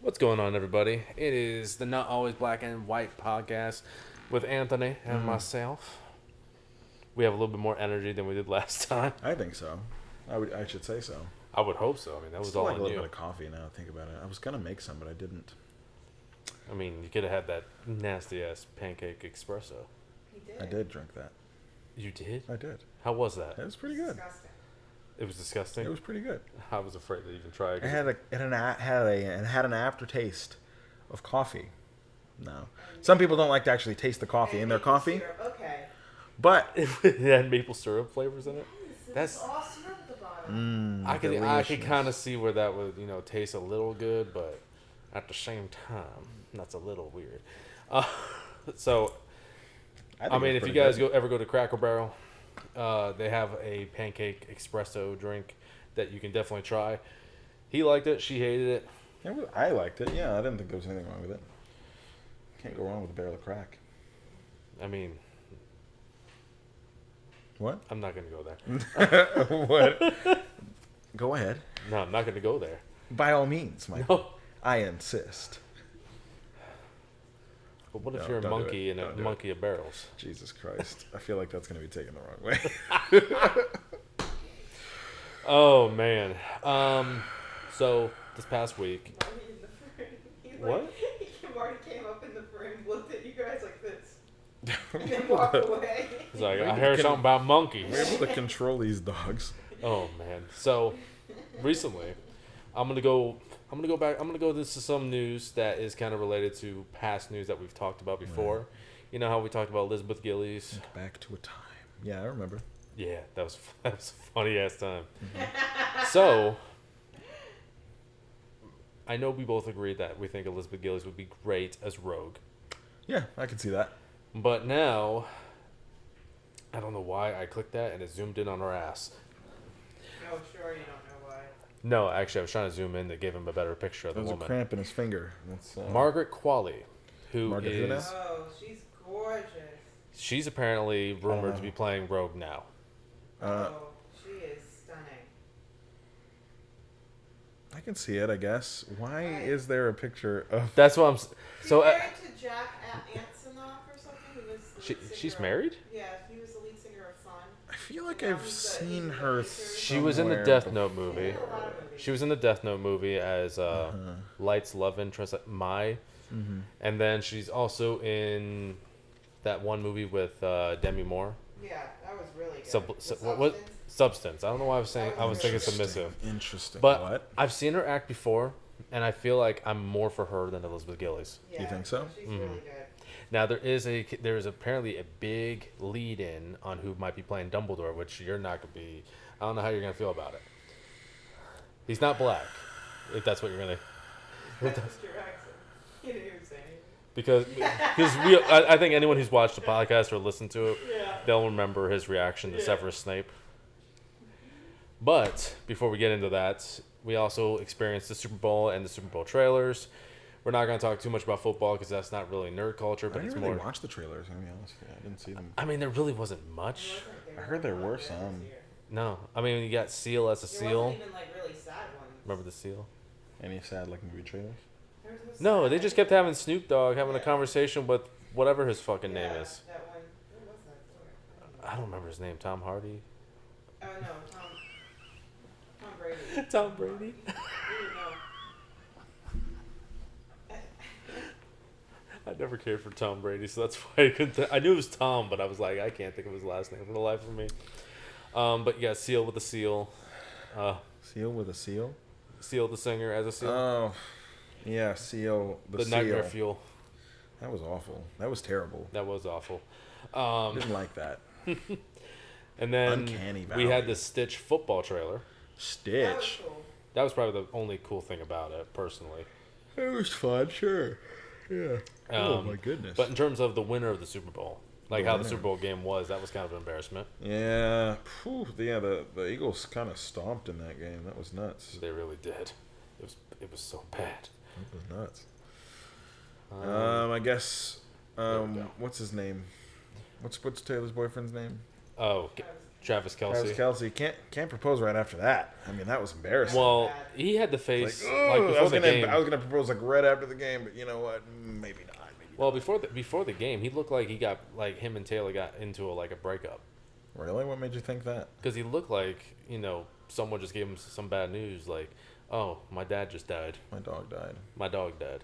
What's going on, everybody? It is the Not Always Black and White podcast with Anthony and myself. We have a little bit more energy than we did last time. I think so. I should say so. I would hope so. I mean, that was Still all like on a little you. bit of coffee now. Think about it. I was gonna make some, but I didn't. I mean, you could have had that nasty ass pancake espresso. He did. I did drink that. You did? I did. How was that? It was pretty good. Disgusting. It was disgusting. It was pretty good. I was afraid to even try it. It had an aftertaste of coffee. No, some people don't like to actually taste the coffee in their maple coffee, syrup, okay. but It had maple syrup flavors in it. That's- All syrup at the bottom. I could deliciousness. kind of see where that would taste a little good, but at the same time, that's a little weird. So I think mean, it's if you pretty guys good. ever go to Cracker Barrel, they have a pancake espresso drink that you can definitely try. He liked it. She hated it. I liked it. Yeah, I didn't think there was anything wrong with it. Can't go wrong with a barrel of crack. I mean, What? I'm not going to go there. What? Go ahead. No, I'm not going to go there. By all means, Michael. No. I insist. But what if No, you're a don't do monkey it. in a Don't do monkey of barrels? Jesus Christ. I feel like that's going to be taken the wrong way. Oh. Oh, man. So this past week. Marty in the frame. He, What? Marty came up in the frame, looked at you guys like this, and then walked away. It's like, I Maybe heard can- something about monkeys. We're able to control these dogs. Oh man. So recently, I'm gonna go back. I'm gonna go into some news that is kind of related to past news that we've talked about before. Right. You know how we talked about Elizabeth Gillies? Back to a time. Yeah, I remember. Yeah, that was a funny ass time. So I know we both agreed that we think Elizabeth Gillies would be great as Rogue, Yeah, I can see that. but now I don't know why I clicked that and it zoomed in on her ass. Oh, sure, you don't know why. No, actually, I was trying to zoom in to give him a better picture of the There's a woman. cramp in his finger. That's, Margaret Qualley, who Margaret who now? is Oh, she's gorgeous. she's apparently rumored know. to be playing Rogue now. Oh, she is stunning. I can see it, I guess. Why Right. is there a picture of... That's what I'm. She's So married to Jack Antonoff or something. Who was the lead she's singer married? Yeah, he was the lead singer of Fun. I feel like Now I've he's seen the her producer. She was in the somewhere Death before. Note movie. She's in a lot of movies. She was in the Death Note movie as Light's love interest, Mai, and then she's also in that one movie with Demi Moore. Yeah, that was really good. Sub, The what Substance? I don't know why I was saying. I was thinking Interesting. submissive. Interesting. But What? I've seen her act before, and I feel like I'm more for her than Elizabeth Gillies. Yeah, You think so? She's really good. Now there is apparently a big lead in on who might be playing Dumbledore, which you're not gonna be. I don't know how you're gonna feel about it. He's not black, if that's what you're gonna. That's just your accent. You didn't even say anything. Because I think anyone who's watched the podcast or listened to it, Yeah. they'll remember his reaction to Yeah. Severus Snape. But before we get into that, we also experienced the Super Bowl and the Super Bowl trailers. We're not going to talk too much about football because that's not really nerd culture, I but didn't it's really more. watch the trailers, I'll be honest with you. I didn't see them. I mean, there really wasn't much. I heard there were some. No, I mean you got Seal as a There seal. wasn't even like really sad ones. Remember the seal? Any sad like movie trailers? There was No, sad they just one. kept having Snoop Dogg having a Yeah. conversation with whatever his fucking name Yeah, is. That one. What was that for? I don't remember his name. Tom Hardy. Oh no, Tom Brady. Tom Brady. You would know. I never cared for Tom Brady, so that's why I couldn't. I knew it was Tom, but I was like, I can't think of his last name for the life of me. But yeah, Seal with a seal. Seal with a seal? Seal the singer as a seal. Oh, yeah, seal. The seal. Nightmare Fuel. That was awful. That was terrible. That was awful. Didn't like that. And then Uncanny we had Valley. the Stitch football trailer. That was Stitch. cool. That was probably the only cool thing about it, personally. It was fun, sure. Yeah. Oh Um, my goodness. But in terms of the winner of the Super Bowl, like The how the winner. Super Bowl game was, that was kind of an embarrassment. yeah, the Eagles kind of stomped in that game. That was nuts. They really did. It was so bad. That was nuts. Um, I guess. there we go. What's his name? What's Taylor's boyfriend's name? oh, Travis Kelce. Travis Kelce can't propose right after that. I mean, that was embarrassing. Well, he had the face Like, before the game. I was gonna propose like right after the game, but you know what? Maybe not. Well, before the game, he looked like he got like him and Taylor got into a breakup. Really? What made you think that? Because he looked like someone just gave him some bad news. Like, oh, my dad just died. My dog died. My dog died.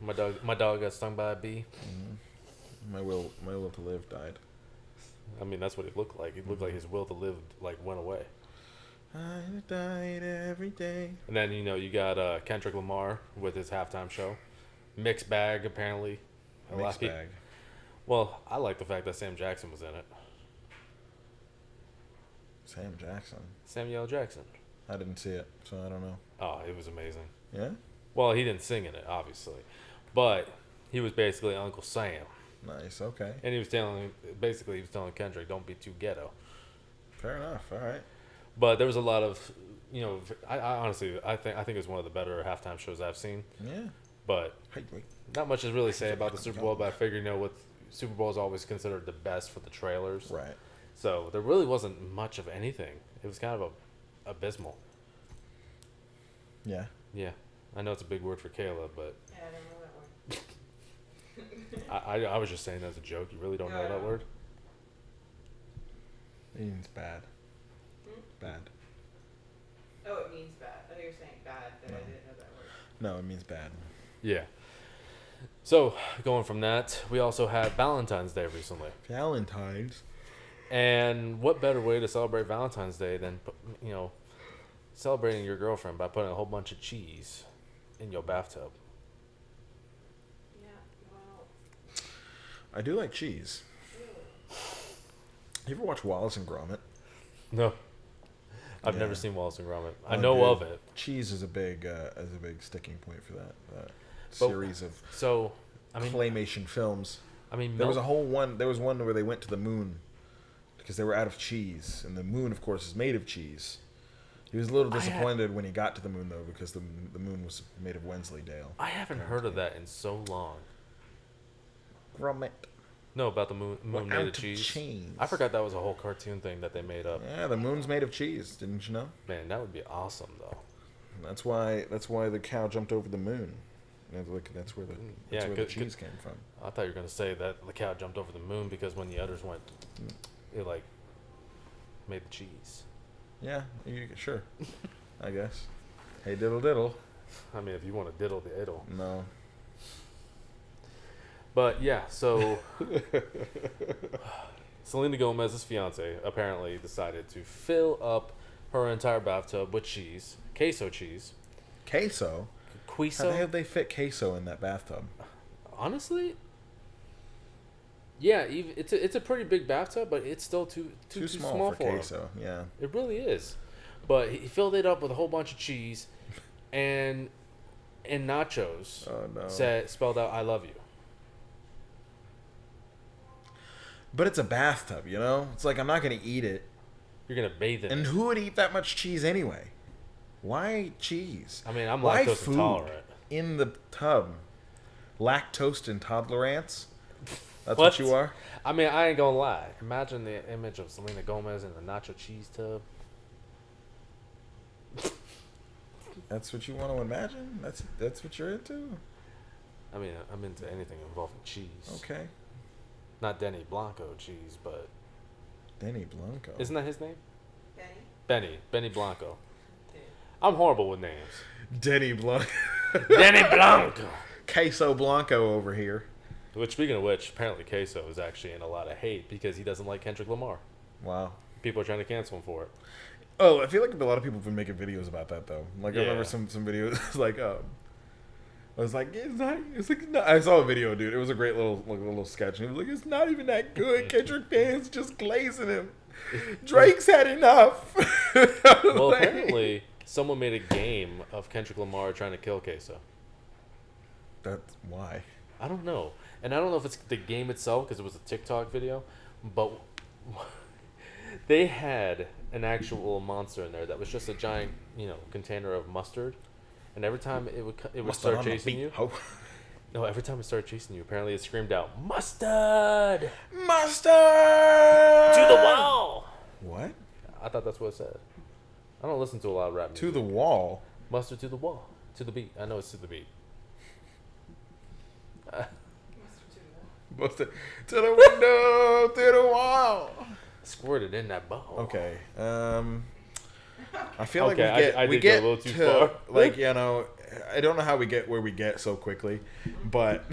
My dog got stung by a bee. Mm-hmm. My will to live died. I mean, that's what it looked like. It looked like his will to live went away. I died every day. And then you got Kendrick Lamar with his halftime show. Mixed bag apparently. Mixed bag. Well, I like the fact that Sam Jackson was in it. Sam Jackson. Samuel Jackson. I didn't see it, so I don't know. Oh, it was amazing. Yeah? Well, he didn't sing in it, obviously, but he was basically Uncle Sam. Nice. Okay. And he was telling Kendrick, "Don't be too ghetto." Fair enough. All right. But there was a lot of, I honestly, I think it was one of the better halftime shows I've seen. Yeah. But Wait. not much to really say about the Super Bowl. But I figure, what Super Bowl is always considered the best for the trailers. Right. So there really wasn't much of anything. It was kind of abysmal. Yeah. Yeah, I know it's a big word for Kayla, but Yeah, I don't know that word. I was just saying that as a joke. You really don't know that word? It means bad. Bad. Oh, it means bad. I thought you were saying bad, but I didn't know that word. No, it means bad. Yeah. So going from that, we also had Valentine's Day recently. Valentine's. And what better way to celebrate Valentine's Day than, celebrating your girlfriend by putting a whole bunch of cheese in your bathtub? Yeah, well. I do like cheese. You ever watch Wallace and Gromit? No. I've Yeah. never seen Wallace and Gromit. I Oh, know dude. of it. Cheese is a big sticking point for that series of So, claymation films. There There was one where they went to the moon because they were out of cheese, and the moon, of course, is made of cheese. He was a little disappointed when he got to the moon, though, because the moon was made of Wensleydale. I haven't heard of that in so long. Gromit. No, about the moon made out of cheese. cheese. I forgot that was a whole cartoon thing that they made up. Yeah, the moon's made of cheese. Didn't you know? Man, that would be awesome, though. That's why the cow jumped over the moon. That's where the cheese came from. I thought you were going to say that the cow jumped over the moon because when the udders went, it, made the cheese. Yeah, sure. I guess. Hey, diddle diddle. I mean, if you want to diddle the idle. No. But, yeah, so Selena Gomez's fiance apparently decided to fill up her entire bathtub with cheese. Queso cheese. Queso? Queso? How the hell they fit queso in that bathtub? Honestly, yeah, it's a pretty big bathtub, but it's still too small for queso. him. Yeah. It really is. But he filled it up with a whole bunch of cheese and nachos. Oh no. Spelled out "I love you." But it's a bathtub, you know? It's like I'm not going to eat it. You're gonna bathe in And it. who would eat that much cheese anyway? Why cheese? I mean, I'm Why lactose food intolerant. in the tub? Lactose intolerance? That's what you are? I mean, I ain't gonna lie. Imagine the image of Selena Gomez in a nacho cheese tub. That's what you want to imagine? That's what you're into? I mean, I'm into anything involving cheese. Okay. Not Denny Blanco cheese, but Denny Blanco. isn't that his name? Benny? Benny Blanco. Yeah. I'm horrible with names. Denny Blanco. Denny Blanco. Queso Blanco over here. Which, speaking of which, apparently Queso is actually in a lot of hate because he doesn't like Kendrick Lamar. Wow. People are trying to cancel him for it. Oh, I feel like a lot of people have been making videos about that though. Like I Yeah. remember some videos like I was like, I saw a video, dude. It was a great little sketch. And it was like, it's not even that good. Kendrick fans just glazing him. Drake's had enough. Well, apparently, someone made a game of Kendrick Lamar trying to kill Queso. That's why. I don't know. And I don't know if it's the game itself because it was a TikTok video, but they had an actual monster in there that was just a giant, container of mustard. And every time it would start chasing you. No, every time it started chasing you, apparently it screamed out, "Mustard! Mustard! To the wall!" What? I thought that's what it said. I don't listen to a lot of rap music. To the wall. Mustard to the wall. To the beat. I know it's to the beat. Busted to the window, to the wall. Squirted in that ball. Okay. I feel like Okay, we I did get go a little too far. like, you know, I don't know how we get where we get so quickly, but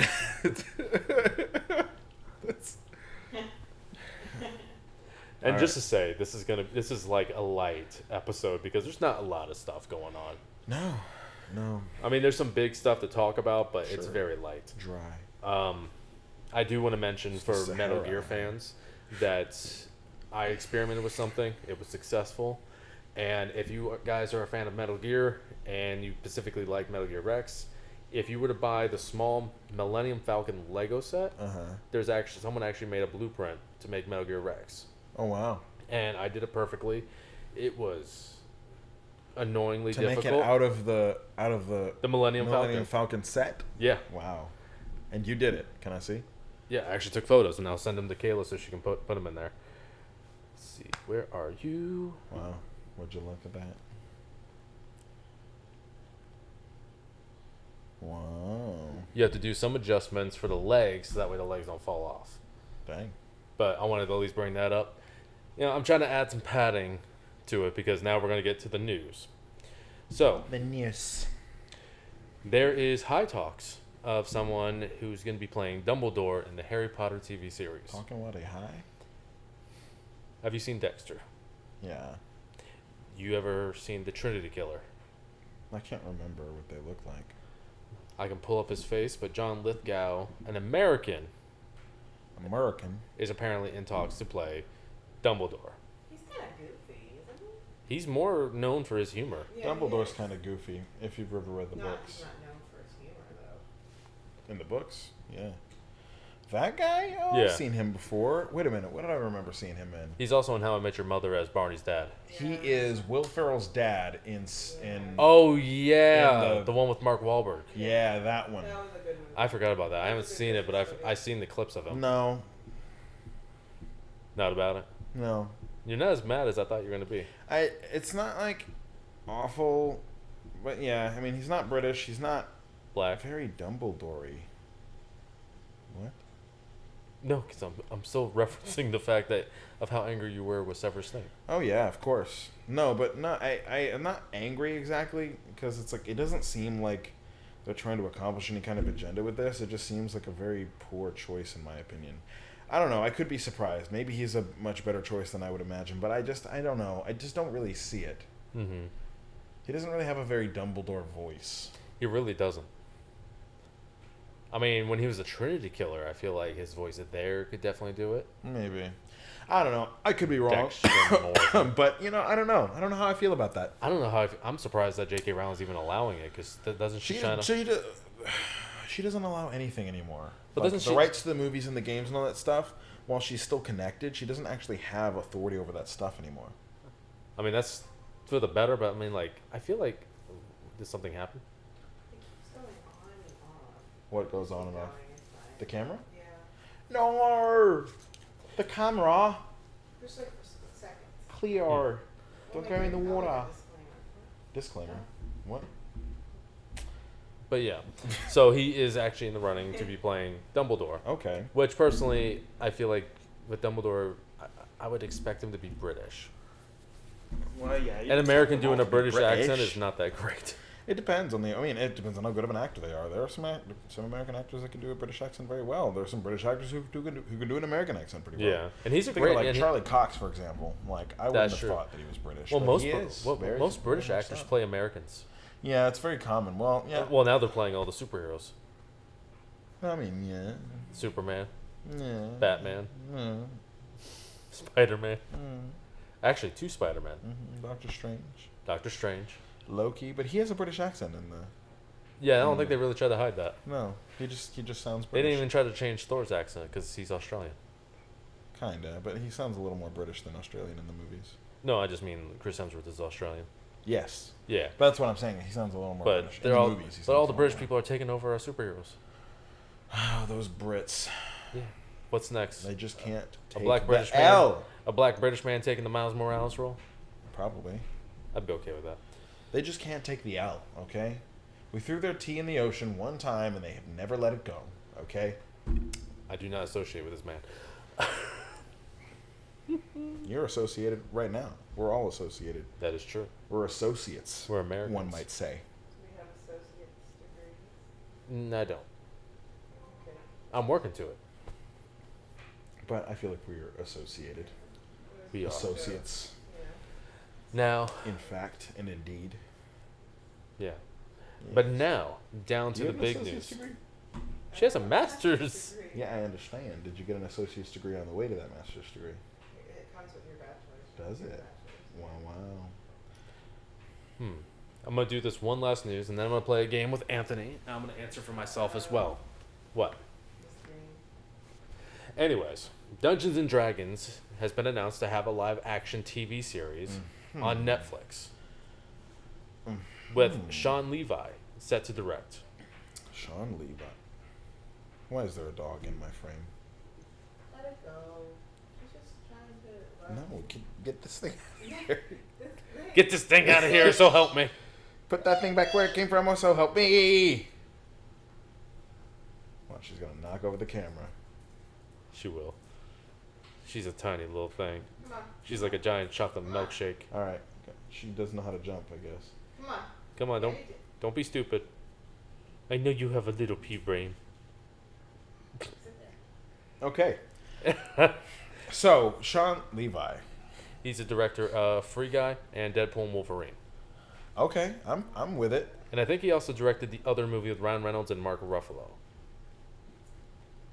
that's, And All just to say, this is like a light episode because there's not a lot of stuff going on. no, I mean, there's some big stuff to talk about, but it's Sure. very light. dry. I do want to mention for Sahara. Metal Gear fans that I experimented with something. It was successful. And if you guys are a fan of Metal Gear and you specifically like Metal Gear Rex, if you were to buy the small Millennium Falcon Lego set, there's actually someone actually made a blueprint to make Metal Gear Rex. Oh wow. And I did it perfectly. It was annoyingly To difficult. make it out of the The Millennium Falcon set. Yeah. Wow. And you did it. Can I see? Yeah, I actually took photos and I'll send them to Kayla so she can put them in there. Let's see, where are you? Wow. Would you look at that? Wow. You have to do some adjustments for the legs so that way the legs don't fall off. Dang. But I wanted to at least bring that up. You know, I'm trying to add some padding to it because now we're going to get to the news. So, The news. there is high talks of someone who's going to be playing Dumbledore in the Harry Potter TV series. Talking about a high? Have you seen Dexter? Yeah. You ever seen the Trinity Killer? I can't remember what they look like. I can pull up his face, but John Lithgow, an American, American. is apparently in talks to play Dumbledore. He's kind of goofy, isn't he? He's more known for his humor. Yeah, Dumbledore's he is. kind of goofy, if you've ever read the He's books. not known for his humor, though. In the books? Yeah. That guy? Oh, Yeah. I've seen him before. Wait a minute. What did I remember seeing him in? He's also in How I Met Your Mother as Barney's dad. He is Will Ferrell's dad in Oh, yeah. In the- The one with Mark Wahlberg. yeah, that one. That was a good movie. I forgot about that. I haven't seen it, but I've seen the clips of him. No. Not about it. No. You're not as mad as I thought you were going to be. It's not like awful, but yeah, I mean, he's not British. He's not Black. very Dumbledore-y. What? No, because I'm still referencing the fact that of how angry you were with Severus Snape. Oh yeah, of course. No, but no, I'm not angry exactly because it's like it doesn't seem like they're trying to accomplish any kind of agenda with this. It just seems like a very poor choice in my opinion. I don't know. I could be surprised. Maybe he's a much better choice than I would imagine, but I don't know. I just don't really see it. Mm-hmm. He doesn't really have a very Dumbledore voice. He really doesn't. I mean, when he was a Trinity Killer, I feel like his voice there could definitely do it. Maybe. I don't know. I could be wrong. Dexter Morgan. But, you know, I don't know. I don't know how I feel about that. I don't know how I'm surprised that J.K. Rowling's even allowing it because doesn't she kind of... She doesn't allow anything anymore. But Like, doesn't the she- rights to the movies and the games and all that stuff, while she's still connected, she doesn't actually have authority over that stuff anymore. I mean, that's for the better, but I mean, like, I feel like... Did something happen? It keeps going on and off. What goes on and off? Going inside. The camera? Yeah. No! The camera! Just like for seconds. Clear! We'll Don't make go in it- the I'll make a water. disclaimer. Disclaimer. What? But yeah. So he is actually in the running to be playing Dumbledore. Okay. Which, personally, I feel like with Dumbledore, I would expect him to be British. Well, yeah. An American doing a British accent is not that great. It depends on it depends on how good of an actor they are. There are some American actors that can do a British accent very well. There are some British actors who can do an American accent pretty well. Yeah. And he's a Think great... of like and he- Charlie Cox, for example. Like I wouldn't That's have true. thought that he was British. well, but most he Br- is well, very- most British very actors much so. play Americans. Yeah, it's very common. Well, yeah. Well, now they're playing all the superheroes. I mean, yeah. Superman, Yeah. Batman, Yeah. Spider-Man. Mm. Actually, 2 Spider-Man. Doctor Strange. Doctor Strange. Loki, but he has a British accent in the. Yeah, I don't think they really tried to hide that. No, he just sounds They British. didn't even try to change Thor's accent because he's Australian. Kinda, but he sounds a little more British than Australian in the movies. No, I just mean Chris Hemsworth is Australian. Yes, Yeah, but that's what I'm saying. He sounds a little more but British. they're in all, the movies, he but all sounds the a lot British more. people are taking over our superheroes. Oh, those Brits. Yeah. What's next? They just can't A take black the British man. L. A black British man taking the Miles Morales role. Probably. I'd be okay with that. They just can't take the L, okay? We threw their tea in the ocean one time, and they have never let it go, okay? I do not associate with this man. You're associated right now. We're all associated. That is true. We're associates. We're Americans. One might say. We have associate's degrees. I don't. Okay. I'm working to it. But I feel like we're associated. We are. Associates. Yeah. Now, In fact and indeed. yeah. Yes. But now, down Do to you the have an big associate's news. degree? She has a master's. Degree. Yeah, I understand. Did you get an associate's degree on the way to that master's degree? It comes with your bachelor's. Does Your it? bachelor's. Wow. I'm going to do this one last news, and then I'm going to play a game with Anthony. I'm going to answer for myself as well. What? This green. Anyways, Dungeons and Dragons has been announced to have a live-action TV series on Netflix with Sean Levi set to direct. Sean Levi. Why is there a dog in my frame? Let it go. She's just trying to. No, get this thing out of here. Get this thing out of here, so help me. Put that thing back where it came from, or so help me. Well, she's going to knock over the camera. She will. She's a tiny little thing. Come on. She's like a giant chocolate milkshake. All right. She doesn't know how to jump, I guess. Come on. Come on, don't be stupid. I know you have a little pea brain. Sit there. Okay. So, Sean Levi. He's a director of Free Guy and Deadpool and Wolverine. Okay, I'm with it. And I think he also directed the other movie with Ryan Reynolds and Mark Ruffalo.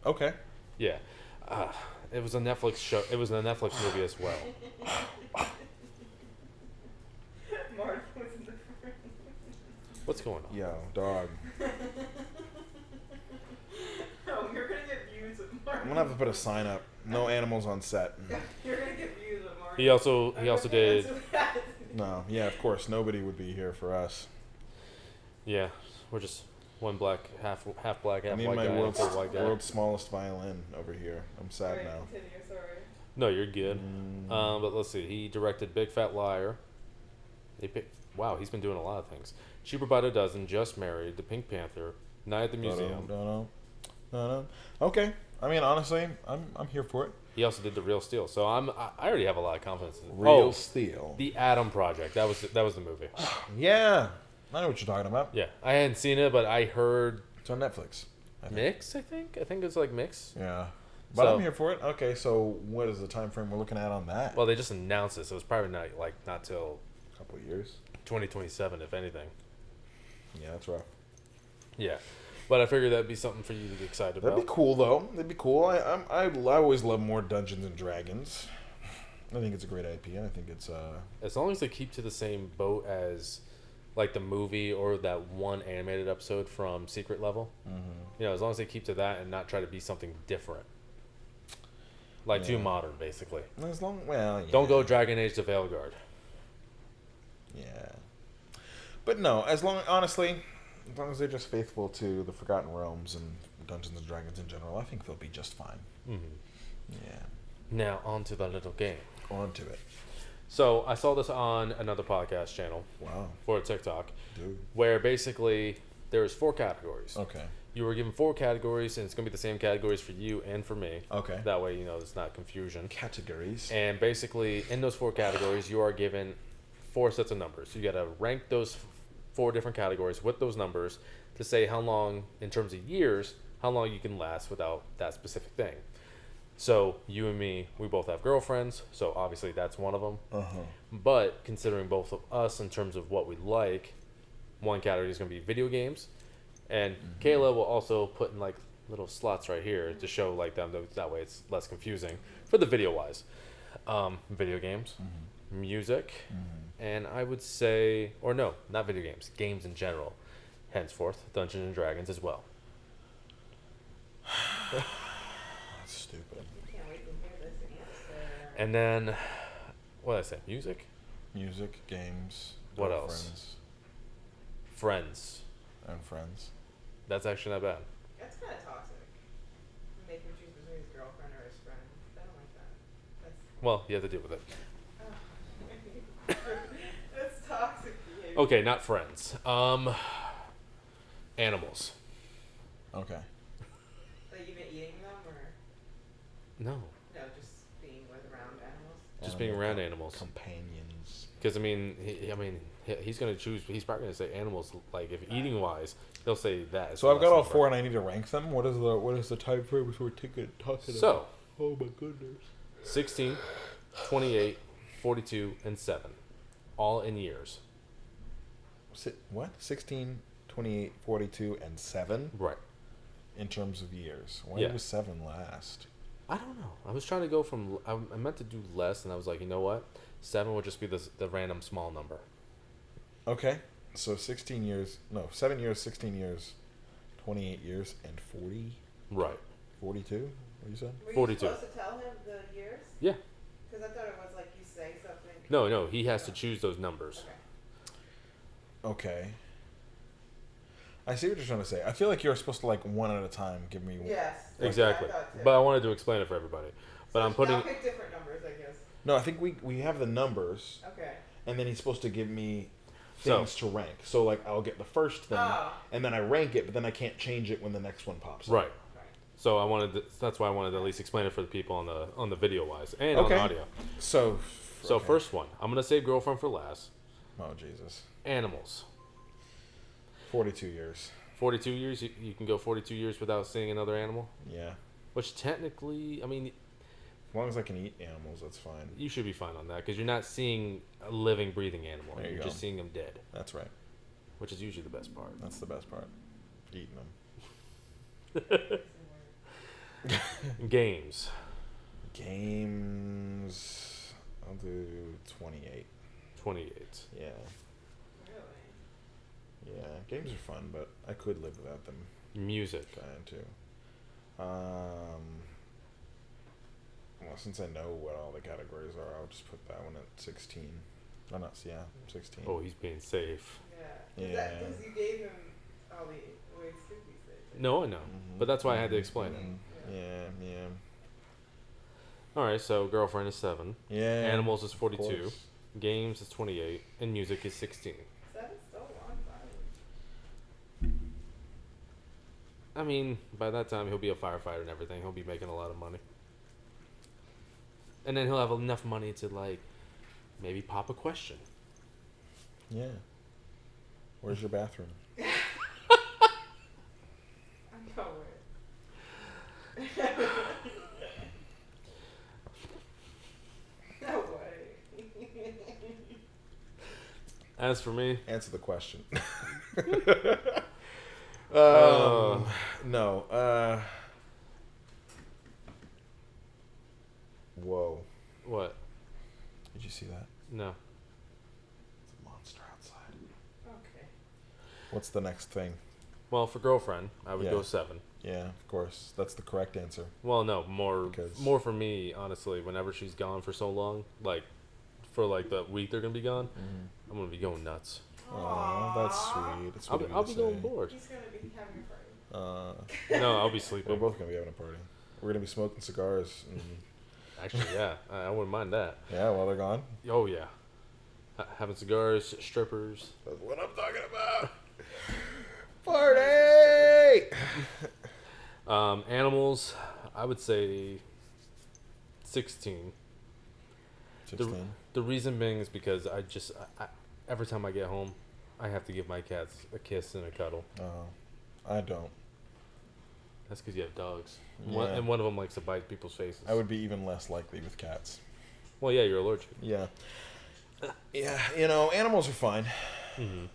Okay. Yeah. It was a Netflix show. It was a Netflix movie as well. Mark was in the front. What's going on? Yo, dog. Oh, you're gonna get views of Mark. I'm gonna have to put a sign up. No animals on set. You're gonna get views of Mark. He also did. No, yeah, of course, nobody would be here for us. Yeah, we're just one black, half black, I half need white my guy. world's, half white guy. world's smallest violin over here. I'm sad Sorry, now. continue, sorry. No, you're good. But let's see. He directed Big Fat Liar. Wow, he's been doing a lot of things. Cheaper by the Dozen, Just Married, The Pink Panther, Night at the Museum. Okay. I mean, honestly, I'm here for it. He also did The Real Steel. So I already have a lot of confidence. Real Steel. The Adam Project. That was the movie. Yeah. I know what you're talking about. Yeah, I hadn't seen it, but I heard It's on Netflix. I think. Mix. I think it's like Mix. Yeah. But So- I'm here for it. Okay, so what is the time frame we're looking at on that? Well, they just announced it, so it's probably not till a couple of years. 2027, if anything. Yeah, that's rough. Yeah, but I figured that'd be something for you to get excited That'd about. be cool, though. That'd be cool. I always love more Dungeons and Dragons. I think it's a great IP. I think it's As long as they keep to the same boat as like the movie or that one animated episode from Secret Level. You know, as long as they keep to that and not try to be something different. Like too Yeah. modern, basically. as long. Well, yeah. Don't go Dragon Age to Veilguard. Yeah. But no, honestly, as long as they're just faithful to the Forgotten Realms and Dungeons and Dragons in general, I think they'll be just fine. Yeah. Now, on to the little game. On to it. So, I saw this on another podcast channel Wow. for TikTok Dude. where basically there's 4 categories. Okay. You were given 4 categories, and it's going to be the same categories for you and for me. Okay. That way, you know, there's not confusion. Categories. And basically, in those 4 categories, you are given 4 sets of numbers. You got to rank those 4 different categories with those numbers to say how long, in terms of years, how long you can last without that specific thing. So, you and me, we both have girlfriends, so obviously that's one of them. But considering both of us in terms of what we like, one category is going to be video games. And Kayla will also put in like little slots right here to show like them. That way it's less confusing for the video wise. Video games, music, and I would say, or no, not video games, games in general. Henceforth, Dungeons and Dragons as well. That's stupid. Can't wait to hear this answer. And then, what did I say? Music? Music, games. What else? girlfriends, Friends. And friends. That's actually not bad. That's kind of toxic. Make him choose between his girlfriend or Well, you have to deal with it. That's toxic behavior. Okay, not friends. Animals. Okay. Like even eating them or No. no, just being with around animals. Just being around animals. Companions. Because he's gonna choose. He's probably gonna say animals. Like if eating wise, he'll say that. So I've got all 4, and I need to rank them. What is the time frame before we're talking So, about? Oh my goodness. 16, 28, 42, and 7, all in years. What? 16, 28, 42, and 7 Right. in terms of years. Why Yeah. was 7 last? I don't know. I was trying to go from. I meant to do less, and I was like, you know what? 7 would just be the random small number. Okay. So 16 years. No, 7 years, 16 years, 28 years, and 40. Right. 42? What you said? Were you 42. supposed to tell him the years? Yeah. Because I thought it was like you say something. No. He has to choose those numbers. Okay. Okay. I see what you're trying to say. I feel like you're supposed to, like, one at a time give me... Yes. Exactly. I thought too. But I wanted to explain it for everybody. But So I'm putting. y'all pick different numbers, I guess. No, I think we have the numbers, Okay. and then he's supposed to give me So- things to rank. So, like, I'll get the first thing, Oh. and then I rank it, but then I can't change it when the next one pops up. Right. Right. So I wanted. That's why I wanted to at least explain it for the people on the video wise and on Okay. the audio. So... So okay. first one, I'm gonna save girlfriend for last. Oh, Jesus. Animals. 42 years. 42 years. You can go 42 years without seeing another animal. Yeah. Which technically, I mean, As long as I can eat animals, that's fine. you should be fine on that because you're not seeing a living, breathing animal. There you You're go. just seeing them dead, That's right. which is usually the best part. That's the best part. Eating Games. them. Games... I'll do 28. 28. Yeah. Really? Yeah. Games are fun, but I could live without them. Music. Kind too. Well, since I know what all the categories are, I'll just put that one at 16. Oh, not, yeah, 16. Oh, he's being safe. Yeah. Yeah. Because you gave him all the ways to be safe. No, I know, Mhm. but that's why I had to explain it. Mhm. Yeah. All right, so girlfriend is 7. Yeah. Animals is of 42. course. Games is 28, and music is 16. Seven's still a long time. I mean, by that time he'll be a firefighter and everything. He'll be making a lot of money, and then he'll have enough money to like maybe pop a question. Yeah. Where's your bathroom? No way. No way. As for me, Answer the question. Oh. No. Whoa. what? Did you see that? No. It's a monster outside. Okay. What's the next thing? Well, for girlfriend, I would Yeah. go 7. Yeah, of course. That's the correct answer. Well, no, more Because- more for me, honestly. Whenever she's gone for so long, like for like the week they're gonna be gone, I'm gonna be going nuts. Oh, that's sweet. That's I'll sweet be, of I'll you be to going say. bored. He's gonna be having a party. No, I'll be We're sleeping. both gonna be having a party. We're gonna be smoking cigars. And, Actually, yeah, I wouldn't mind that. yeah, while they're gone. Oh yeah, having cigars, strippers. That's what I'm talking about. Party! Animals, I would say 16. 16. The reason being is because I every time I get home, I have to give my cats a kiss and a cuddle. Oh, I don't. That's because you have dogs, Yeah. and one of them likes to bite people's faces. I would be even less likely with cats. Well, yeah, you're allergic. Yeah. Yeah, animals are fine. Mm-hmm.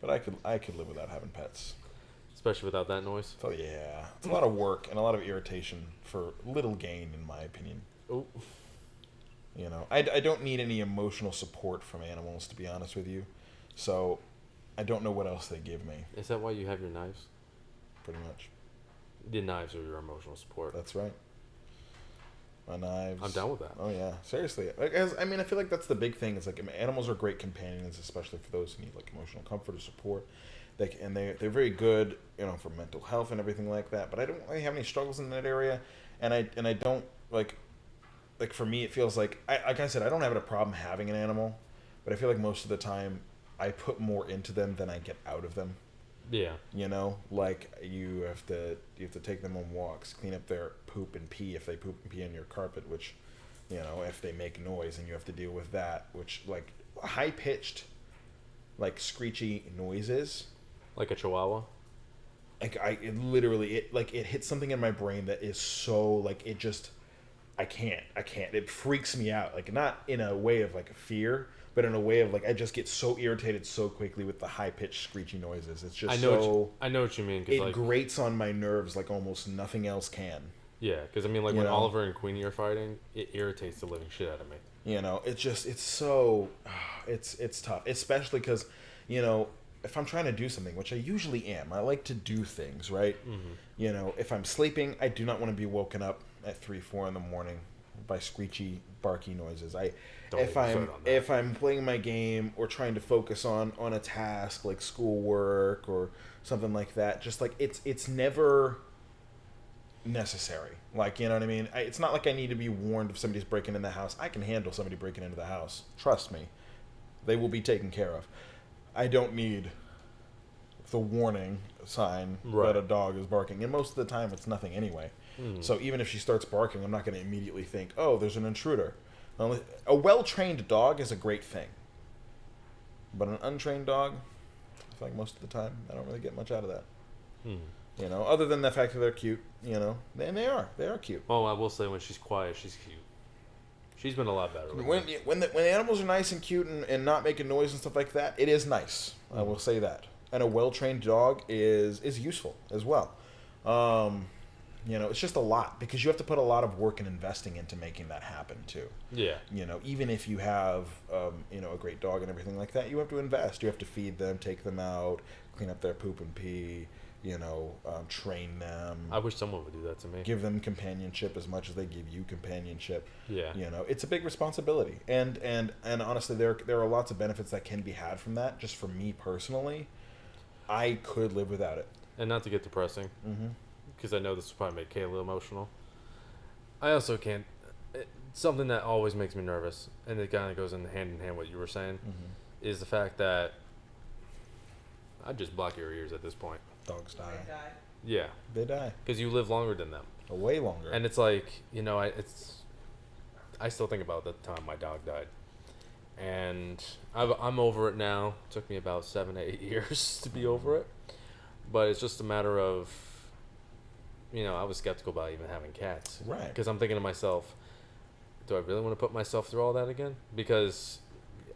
But I could live without having pets. Especially without that noise. So yeah, it's a lot of work and a lot of irritation for little gain, in my opinion. Oh, I don't need any emotional support from animals, to be honest with you. So I don't know what else they give me, is that why you have your knives? pretty much. The knives are your emotional support. That's right. My knives. I'm down with that. Oh yeah, seriously. I feel like that's the big thing. It's like animals are great companions, especially for those who need like emotional comfort or support. They're very good, for mental health and everything like that. But I don't really have any struggles in that area, and I don't like. like for me, it feels like like I said, I don't have a problem having an animal, but I feel like most of the time I put more into them than I get out of them. Yeah. You know, like you have to take them on walks, clean up their poop and pee if they poop and pee on your carpet, which, you know, if they make noise and you have to deal with that, which like high pitched, like screechy noises. Like a chihuahua. Like it hits something in my brain that is so like it just I can't. It freaks me out. Like not in a way of like fear, but in a way of like I just get so irritated so quickly with the high pitched screechy noises. It's just I know what you mean. 'Cause it like, grates on my nerves like almost nothing else can. yeah, because I mean, like You when know? Oliver and Queenie are fighting, it irritates the living shit out of me. You know, it's so it's tough, especially because, you know, if I'm trying to do something, which I usually am, I like to do things, right? Mm-hmm. You know, if I'm sleeping, I do not want to be woken up at 3-4 in the morning by screechy, barky noises. If I'm playing my game or trying to focus on a task like schoolwork or something like that, just like it's never necessary. Like, you know what I mean? It's not like I need to be warned if somebody's breaking in the house. I can handle somebody breaking into the house. Trust me. They will be taken care of. I don't need the warning sign Right. that a dog is barking. And most of the time, it's nothing anyway. So even if she starts barking, I'm not going to immediately think, oh, there's an intruder. A well-trained dog is a great thing. But an untrained dog, I feel like most of the time, I don't really get much out of that. You know, other than the fact that they're cute, you know. And they are cute. Well, I will say when she's quiet, she's cute. She's been a lot better. When the animals are nice and cute and not making noise and stuff like that, it is nice. I will say that. And a well-trained dog is useful as well. You know, it's just a lot because you have to put a lot of work and investing into making that happen too. Yeah. You know, even if you have, you know, a great dog and everything like that, you have to invest. You have to feed them, take them out, clean up their poop and pee, you know, train them. I wish someone would do that to me. Give them companionship as much as they give you companionship. Yeah. You know, it's a big responsibility. And honestly, there are lots of benefits that can be had from that. Just for me personally, I could live without it. And not to get depressing, Mm-hmm. because I know this will probably make Kayla emotional. I also can't. Something that always makes me nervous, and it kind of goes hand in hand what you were saying, is the fact that I'd just block your ears at this point. Dogs die. They die. Yeah, They die. because you live longer than them, Way longer. and it's like, you know, I still think about the time my dog died, and I'm over it now. It took me about 7 to 8 years to be over it, but it's just a matter of, you know, I was skeptical about even having cats, Right. Because I'm thinking to myself, do I really want to put myself through all that again? Because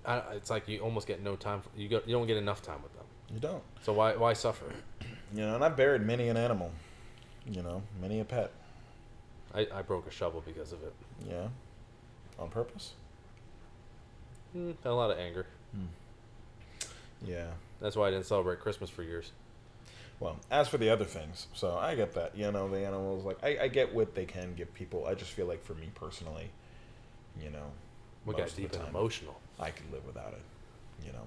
it's like you almost get no time. You don't get enough time with them. You don't. So why suffer? You know, and I've buried many an animal. You know, many a pet. I broke a shovel because of it. Yeah. On purpose? A lot of anger. Yeah. That's why I didn't celebrate Christmas for years. Well, as for the other things, so I get that. You know, the animals, like, I get what they can give people. I just feel like for me personally, you know, We most got of the deep and time, emotional. I could live without it, you know.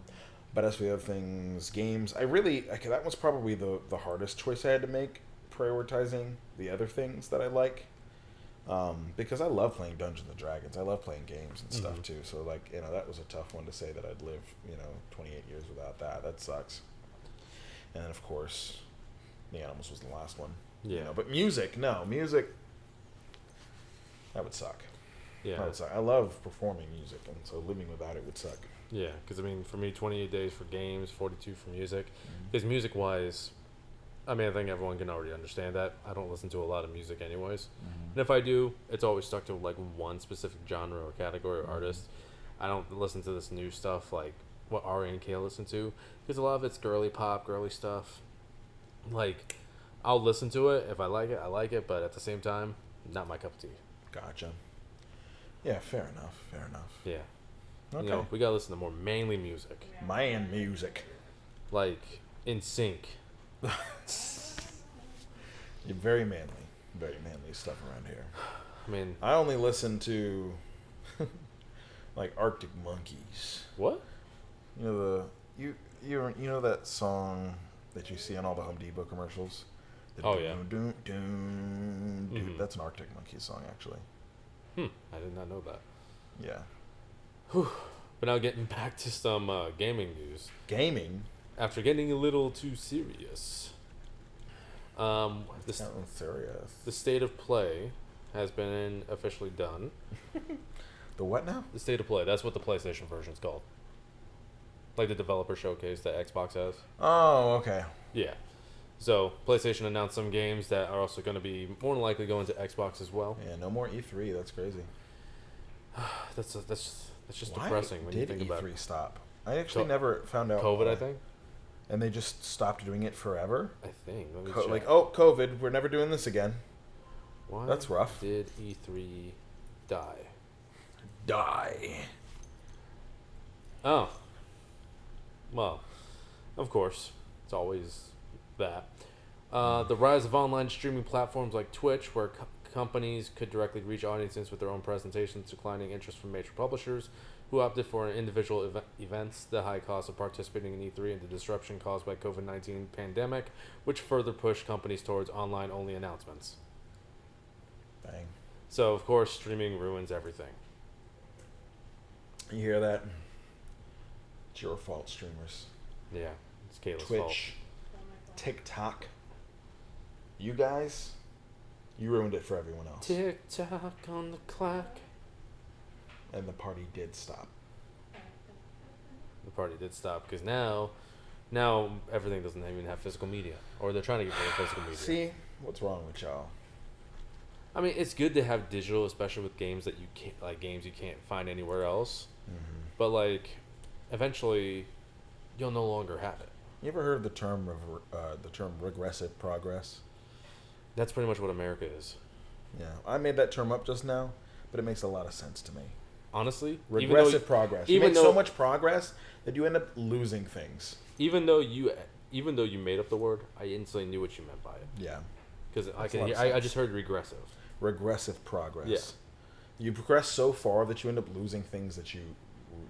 But as for the other things, games, that was probably the hardest choice I had to make, prioritizing the other things that I like. Because I love playing Dungeons and Dragons. I love playing games and stuff too. So, like, you know, that was a tough one to say that I'd live, you know, 28 years without that. That sucks. And then, of course, the animals was the last one. Yeah. You know, but music, that would suck. Yeah. That would suck. I love performing music, and so living without it would suck. Yeah, because I mean, for me, 28 days for games, 42 for music. Because music-wise, I mean, I think everyone can already understand that. I don't listen to a lot of music anyways. And if I do, it's always stuck to like one specific genre or category or artist. I don't listen to this new stuff like what Ari and Kale listen to, because a lot of it's girly pop, girly stuff. Like, I'll listen to it. If I like it, but at the same time, not my cup of tea. Gotcha. Yeah, fair enough. Yeah. Okay. You know, we gotta listen to more manly music. Man music. Like, In Sync. You're very manly stuff around here. I mean, I only listen to like Arctic Monkeys. what? You know you know that song that you see on all the Home Depot commercials? Oh, yeah. Dude, Mhm. that's an Arctic Monkeys song actually. I did not know that. Yeah. But now getting back to some gaming news. Gaming? After getting a little too serious. It's not serious. The state of play has been officially done. The what now? The state of play. That's what the PlayStation version's called. Like the developer showcase that Xbox has. Oh, okay. Yeah. So PlayStation announced some games that are also going to be more than likely going to Xbox as well. Yeah, no more E3. That's crazy. That's just Why depressing when you think did about E3 it. stop? I actually never found out. COVID, why. I think. And they just stopped doing it forever. I think. Let me Co- check. like, oh, COVID, we're never doing this again. Why That's rough. did E3 die? Die. Oh. Well, of course. It's always that. The rise of online streaming platforms like Twitch, where companies could directly reach audiences with their own presentations, declining interest from major publishers who opted for individual events, the high cost of participating in E3, and the disruption caused by COVID-19 pandemic, which further pushed companies towards online-only announcements. Dang. So, of course, streaming ruins everything. You hear that? It's your fault, streamers. Yeah, it's Kayla's fault. Twitch, TikTok. You guys, you ruined it for everyone else. Tick-tock on the clock. And the party did stop. The party did stop because now everything doesn't even have physical media, or they're trying to get rid of physical media. See, what's wrong with y'all? I mean, it's good to have digital, especially with games that you can't, like games you can't find anywhere else. Mm-hmm. But like, eventually, you'll no longer have it. You ever heard the term regressive progress? That's pretty much what America is. Yeah, I made that term up just now, but it makes a lot of sense to me. Honestly, Regressive progress. You make so much progress that you end up losing things. Even though you made up the word, I instantly knew what you meant by it. Yeah. Because Makes I just heard regressive. Regressive progress. Yeah. You progress so far that you end up losing things that you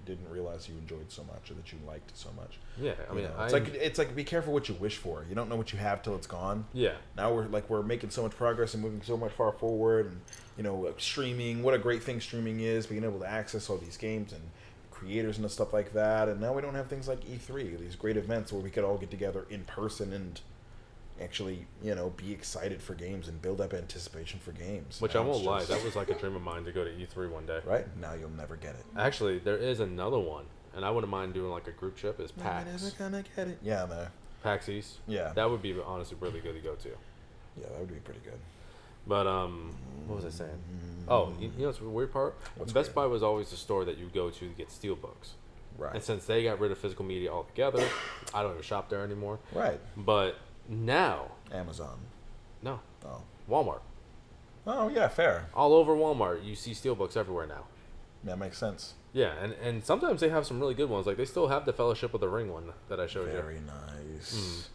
didn't realize you enjoyed so much or that you liked so much. Yeah, I mean, it's like be careful what you wish for. You don't know what you have till it's gone. Yeah. Now we're making so much progress and moving so much far forward, and streaming. What a great thing streaming is, being able to access all these games and creators and stuff like that. And now we don't have things like E3, these great events where we could all get together in person and actually, be excited for games and build up anticipation for games. Which I won't lie, that was like a dream of mine to go to E3 one day. Right? Now you'll never get it. Actually, there is another one, and I wouldn't mind doing like a group trip. Is PAX. You're never gonna get it. Yeah, man. PAX East. Yeah. That would be honestly really good to go to. Yeah, that would be pretty good. But what was I saying? Oh, you know what's the weird part? What's Best weird? Buy was always the store that you go to get steelbooks. Right. And since they got rid of physical media altogether, I don't even shop there anymore. Right. But now, Amazon. no, Oh. Walmart. Oh yeah, fair. All over Walmart, you see steelbooks everywhere now. That makes sense. Yeah, and sometimes they have some really good ones. Like they still have the Fellowship of the Ring one that I showed you. Very nice.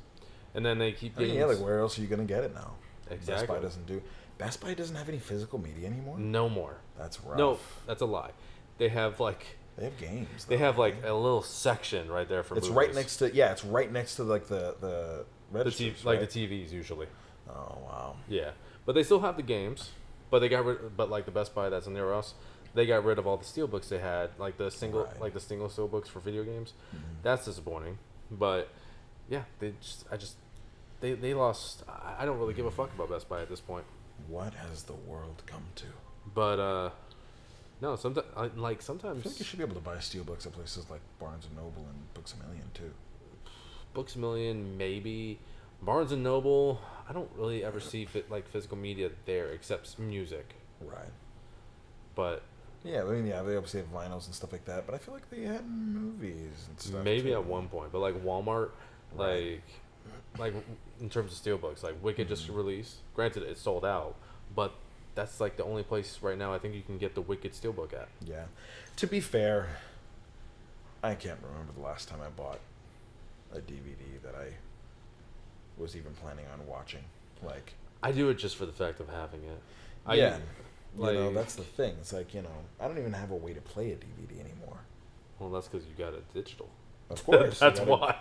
And then they keep I mean, getting yeah, like where else are you gonna get it now? Exactly. Best Buy doesn't do. Best Buy doesn't have any physical media anymore. no more. That's rough. No, that's a lie. They have like They have games. they though, have like right? a little section right there for It's movies. right next to it's right next to like the the registers, like right? the TVs usually. Oh wow. Yeah, but they still have the games. But they got rid. But like the Best Buy that's near us, they got rid of all the steelbooks they had, like the single steelbooks for video games. Mm-hmm. That's disappointing. But yeah, they lost. I don't really give a fuck about Best Buy at this point. What has the world come to? But no, sometimes I feel like sometimes you should be able to buy steelbooks at places like Barnes and Noble and Books A Million too. Books A Million, maybe Barnes and Noble. I don't really ever see physical media there except music. Right. But Yeah, I mean, they obviously have vinyls and stuff like that, but I feel like they had movies and stuff. maybe too. at one point, but like Walmart, Right. like in terms of steelbooks, like Wicked just released. Granted, it's sold out, but that's like the only place right now I think you can get the Wicked steelbook at. Yeah. To be fair, I can't remember the last time I bought a DVD that I was even planning on watching. Like, I do it just for the fact of having it. that's the thing. It's like, I don't even have a way to play a DVD anymore. Well, that's because you got it digital. Of course. That's I why.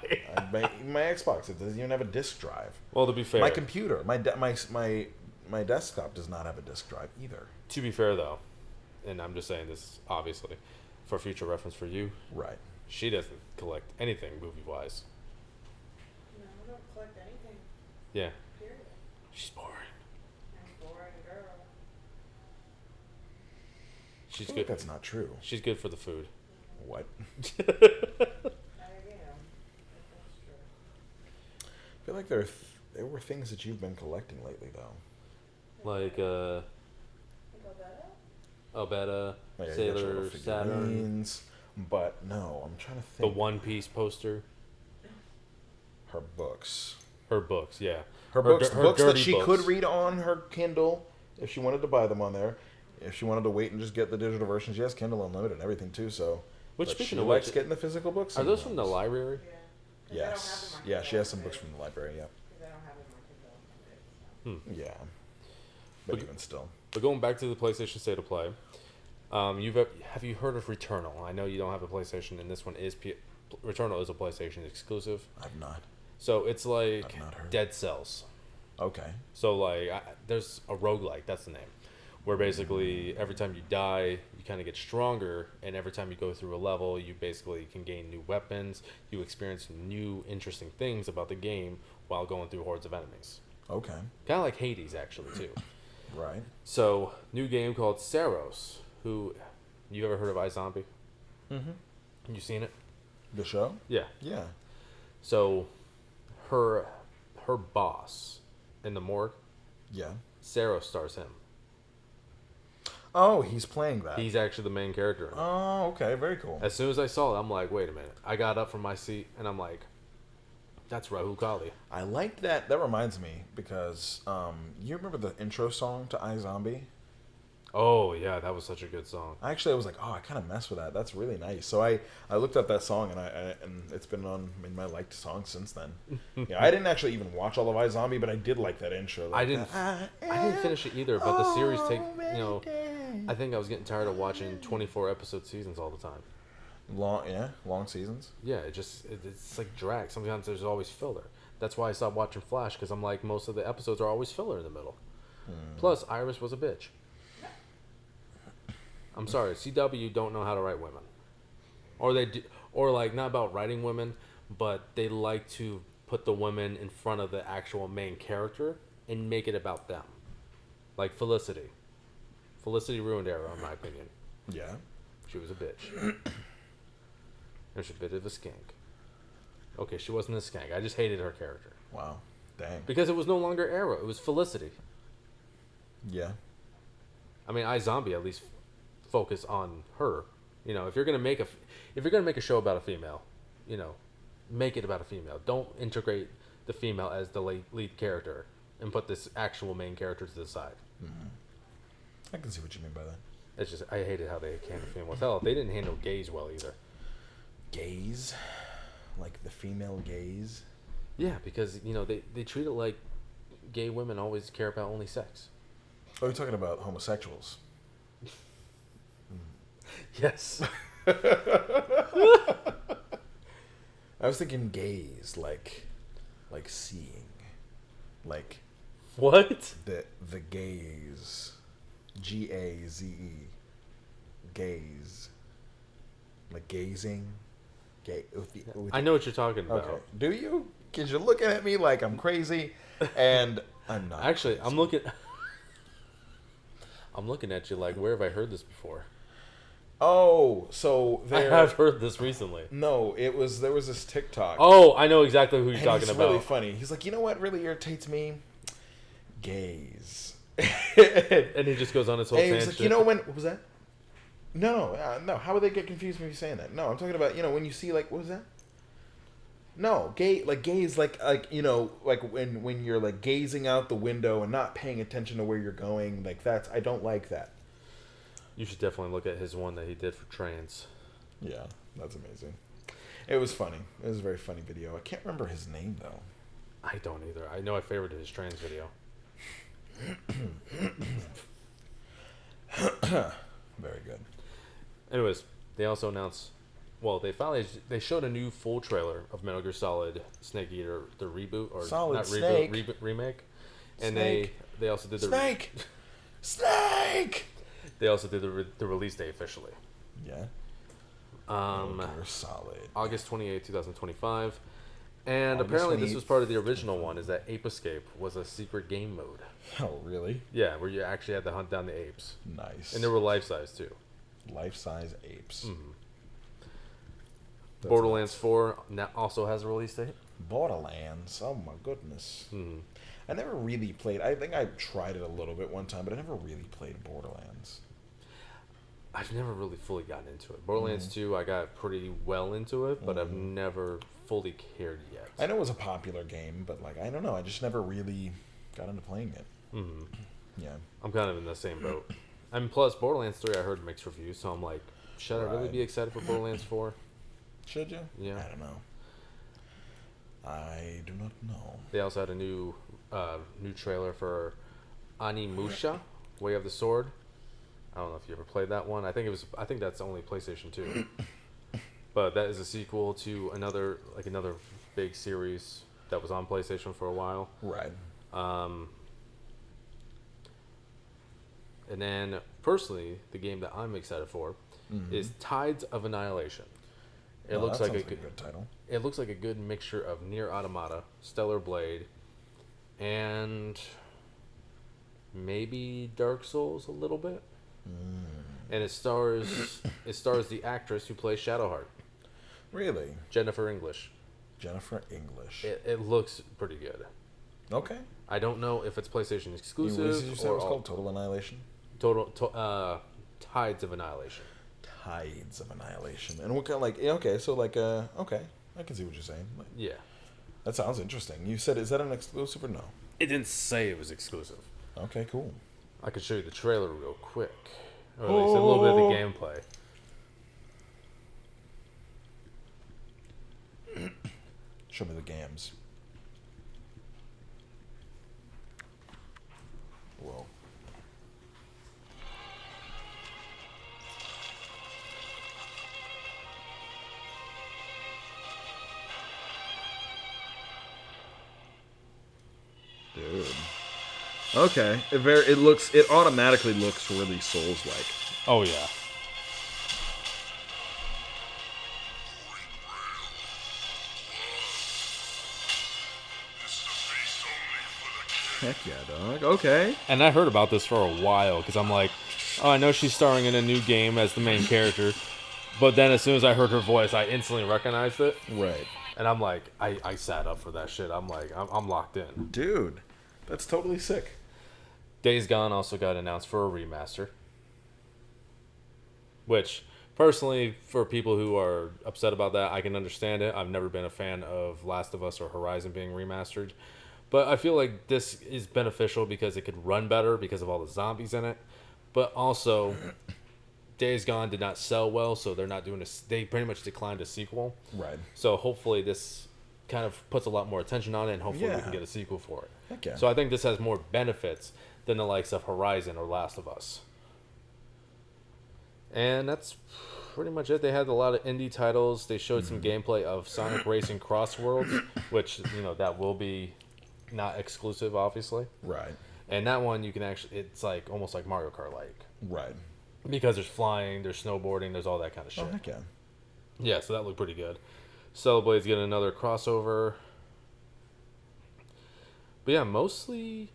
my Xbox, it doesn't even have a disc drive. Well, to be fair, My computer, my desktop does not have a disc drive either. to be fair though, and I'm just saying this obviously for future reference for you. Right. She doesn't collect anything movie wise. No, I don't collect anything. Yeah. Period. She's boring. I'm a boring girl. She's I feel good. like that's not true. She's good for the food. What? I am. That's true. I feel like there were things that you've been collecting lately, though. Like Think of that? Obetta, Oh, yeah, you got your Sailor little Saturn, figurines, but no, I'm trying to the think. One Piece poster, Her books. her books. Yeah. Her books, her books that dirty she books. could read on her Kindle if she wanted to buy them on there. If she wanted to wait and just get the digital version, she has Kindle Unlimited and everything too. So, Which, but speaking she of likes which, getting the physical books. are those from the sometimes. library? Yeah. 'Cause I don't Yes. have them on Yeah, she Kindle has some books Unlimited. from the library. Yeah. 'Cause I don't have them on Kindle Unlimited, so. Yeah. But But- even still. But going back to the PlayStation State of Play, have you heard of Returnal? I know you don't have a PlayStation, and this one is Returnal is a PlayStation exclusive. I've not. So it's like I've not heard. Dead Cells. Okay. So like there's a roguelike, that's the name, where basically every time you die, you kind of get stronger, and every time you go through a level, you basically can gain new weapons. You experience new interesting things about the game while going through hordes of enemies. Okay. Kind of like Hades, actually, too. Right. So, new game called Saros. Who, you ever heard of iZombie? Mm-hmm. You seen it? The show? Yeah. Yeah. So, her boss in the morgue, Yeah. Saros stars him. Oh, he's playing that. He's actually the main character in it. Oh, okay. Very cool. As soon as I saw it, I'm like, wait a minute. I got up from my seat and I'm like, that's Rahul Kali. I liked that. That reminds me because you remember the intro song to iZombie? Oh, yeah, that was such a good song. Actually, I was like, oh, I kind of messed with that. That's really nice. So I looked up that song and and it's been in my liked songs since then. Yeah, I didn't actually even watch all of iZombie, but I did like that intro. I didn't finish it either, but the series I think I was getting tired of watching 24 episode seasons all the time. long seasons. Yeah, it's like drag. Sometimes there's always filler. That's why I stopped watching Flash, because I'm like, most of the episodes are always filler in the middle. Plus, Iris was a bitch. I'm sorry, CW don't know how to write women, or they do, or like not about writing women, but they like to put the women in front of the actual main character and make it about them. Like Felicity. Felicity ruined Arrow, in my opinion. Yeah. She was a bitch. And she's a bit of a skank. Okay, she wasn't a skank. I just hated her character. Wow. Dang. Because it was no longer Arrow. It was Felicity. Yeah. I mean, iZombie at least focus on her. You know, if you're gonna make a show about a female, you know, make it about a female. Don't integrate the female as the lead character and put this actual main character to the side. Mm-hmm. I can see what you mean by that. It's just I hated how they handled females. Hell, they didn't handle gays well either. Gaze, like the female gaze. Yeah, because you know they treat it like gay women always care about only sex. Oh, you're talking about homosexuals. Yes. I was thinking gaze, like seeing, like What? the gaze, Gaze, gaze, like gazing, I know what you're talking about. Okay, do you? Because you're looking at me like I'm crazy, and I'm not. Actually, crazy. I'm looking at you like, where have I heard this before? Oh, so I there. have heard this recently. No, there was this TikTok. Oh, I know exactly who you're and talking he's about. really funny. He's like, you know what really irritates me? Gaze. And he just goes on his whole And he tangent. was like, you know when? What was that? No. How would they get confused when you saying that? No, I'm talking about when you see like what was that? No, gaze like when you're like gazing out the window and not paying attention to where you're going. Like I don't like that. You should definitely look at his one that he did for trans. Yeah, that's amazing. It was funny. It was a very funny video. I can't remember his name though. I don't either. I know I favorited his trans video. Very good. Anyways, they also announced. Well, they showed a new full trailer of Metal Gear Solid Snake Eater, the reboot or Solid not Snake. remake, and Snake. they also did the Snake. They also did the release date officially. Yeah. They're solid. August 28th, 2025. And August apparently this 28th. was part of the original one, is that Ape Escape was a secret game mode. Oh, really? Yeah, where you actually had to hunt down the apes. Nice. And they were life-size, too. Life-size apes. Mm-hmm. That's Borderlands 4 also has a release date. Borderlands. Oh, my goodness. Mm-hmm. I never really played... I think I tried it a little bit one time, but I never really played Borderlands. I've never really fully gotten into it. Borderlands 2, I got pretty well into it, but I've never fully cared yet. I know it was a popular game, but, like, I don't know. I just never really got into playing it. Mm-hmm. Yeah. I'm kind of in the same boat. And plus, Borderlands 3, I heard mixed reviews, so I'm like, should I really be excited for Borderlands 4? Should you? Yeah. I don't know. I do not know. They also had a new trailer for Animusha, Way of the Sword. I don't know if you ever played that one. I think that's only PlayStation 2. But that is a sequel to another big series that was on PlayStation for a while. Right. And then, personally, the game that I'm excited for is Tides of Annihilation. It looks like a good title. It looks like a good mixture of Nier Automata, Stellar Blade, and maybe Dark Souls a little bit. And it stars the actress who plays Shadowheart, Really? Jennifer English. Jennifer English. It looks pretty good. Okay. I don't know if it's PlayStation exclusive What did you say it or was called? Total Annihilation? Tides of Annihilation. Tides of Annihilation. And what kind of, like, okay, so like, okay. I can see what you're saying. Like, Yeah. that sounds interesting. You said, is that an exclusive or no? It didn't say it was exclusive. Okay, cool. I could show you the trailer real quick. Or at least a little bit of the gameplay. Show me the gams. Whoa. Dude. Okay. It automatically looks really Souls-like. Oh, yeah. Heck yeah, dog. Okay. And I heard about this for a while because I'm like, oh, I know she's starring in a new game as the main character. But then as soon as I heard her voice, I instantly recognized it. Right. And I'm like, I sat up for that shit. I'm like, I'm locked in. Dude, that's totally sick. Days Gone also got announced for a remaster. Which, personally, for people who are upset about that, I can understand it. I've never been a fan of Last of Us or Horizon being remastered. But I feel like this is beneficial because it could run better because of all the zombies in it. But also, Days Gone did not sell well, so they're not doing they pretty much declined a sequel. Right. So hopefully this kind of puts a lot more attention on it, and hopefully we Yeah. can get a sequel for it. Heck yeah. So I think this has more benefits than the likes of Horizon or Last of Us. And that's pretty much it. They had a lot of indie titles. They showed some gameplay of Sonic Racing Cross Worlds, which, that will be not exclusive, obviously. Right. And that one, you can actually, it's like almost like Mario Kart like. Right. Because there's flying, there's snowboarding, there's all that kind of shit. Oh, heck yeah. Yeah, so that looked pretty good. Cellblade's getting another crossover. But yeah, mostly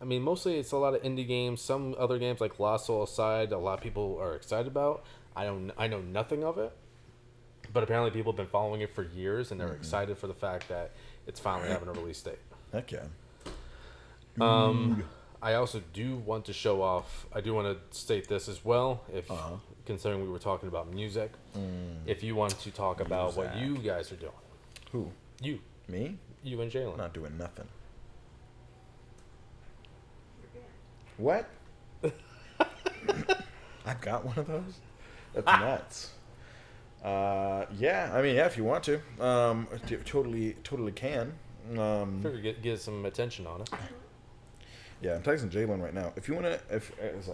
it's a lot of indie games. Some other games like Lost Soul aside, a lot of people are excited about. I know nothing of it. But apparently people have been following it for years, and they're excited for the fact that it's finally having a release date. Heck yeah. I also do want to show off. I do want to state this as well. If considering we were talking about music, if you want to talk about what you guys are doing, Who? you Me? and Jalen. Not doing nothing. What? I've got one of those? That's nuts. Yeah, I mean, yeah, if you want to. Totally can. Figure get some attention on it. Yeah, I'm texting Jalen right now. If you want to,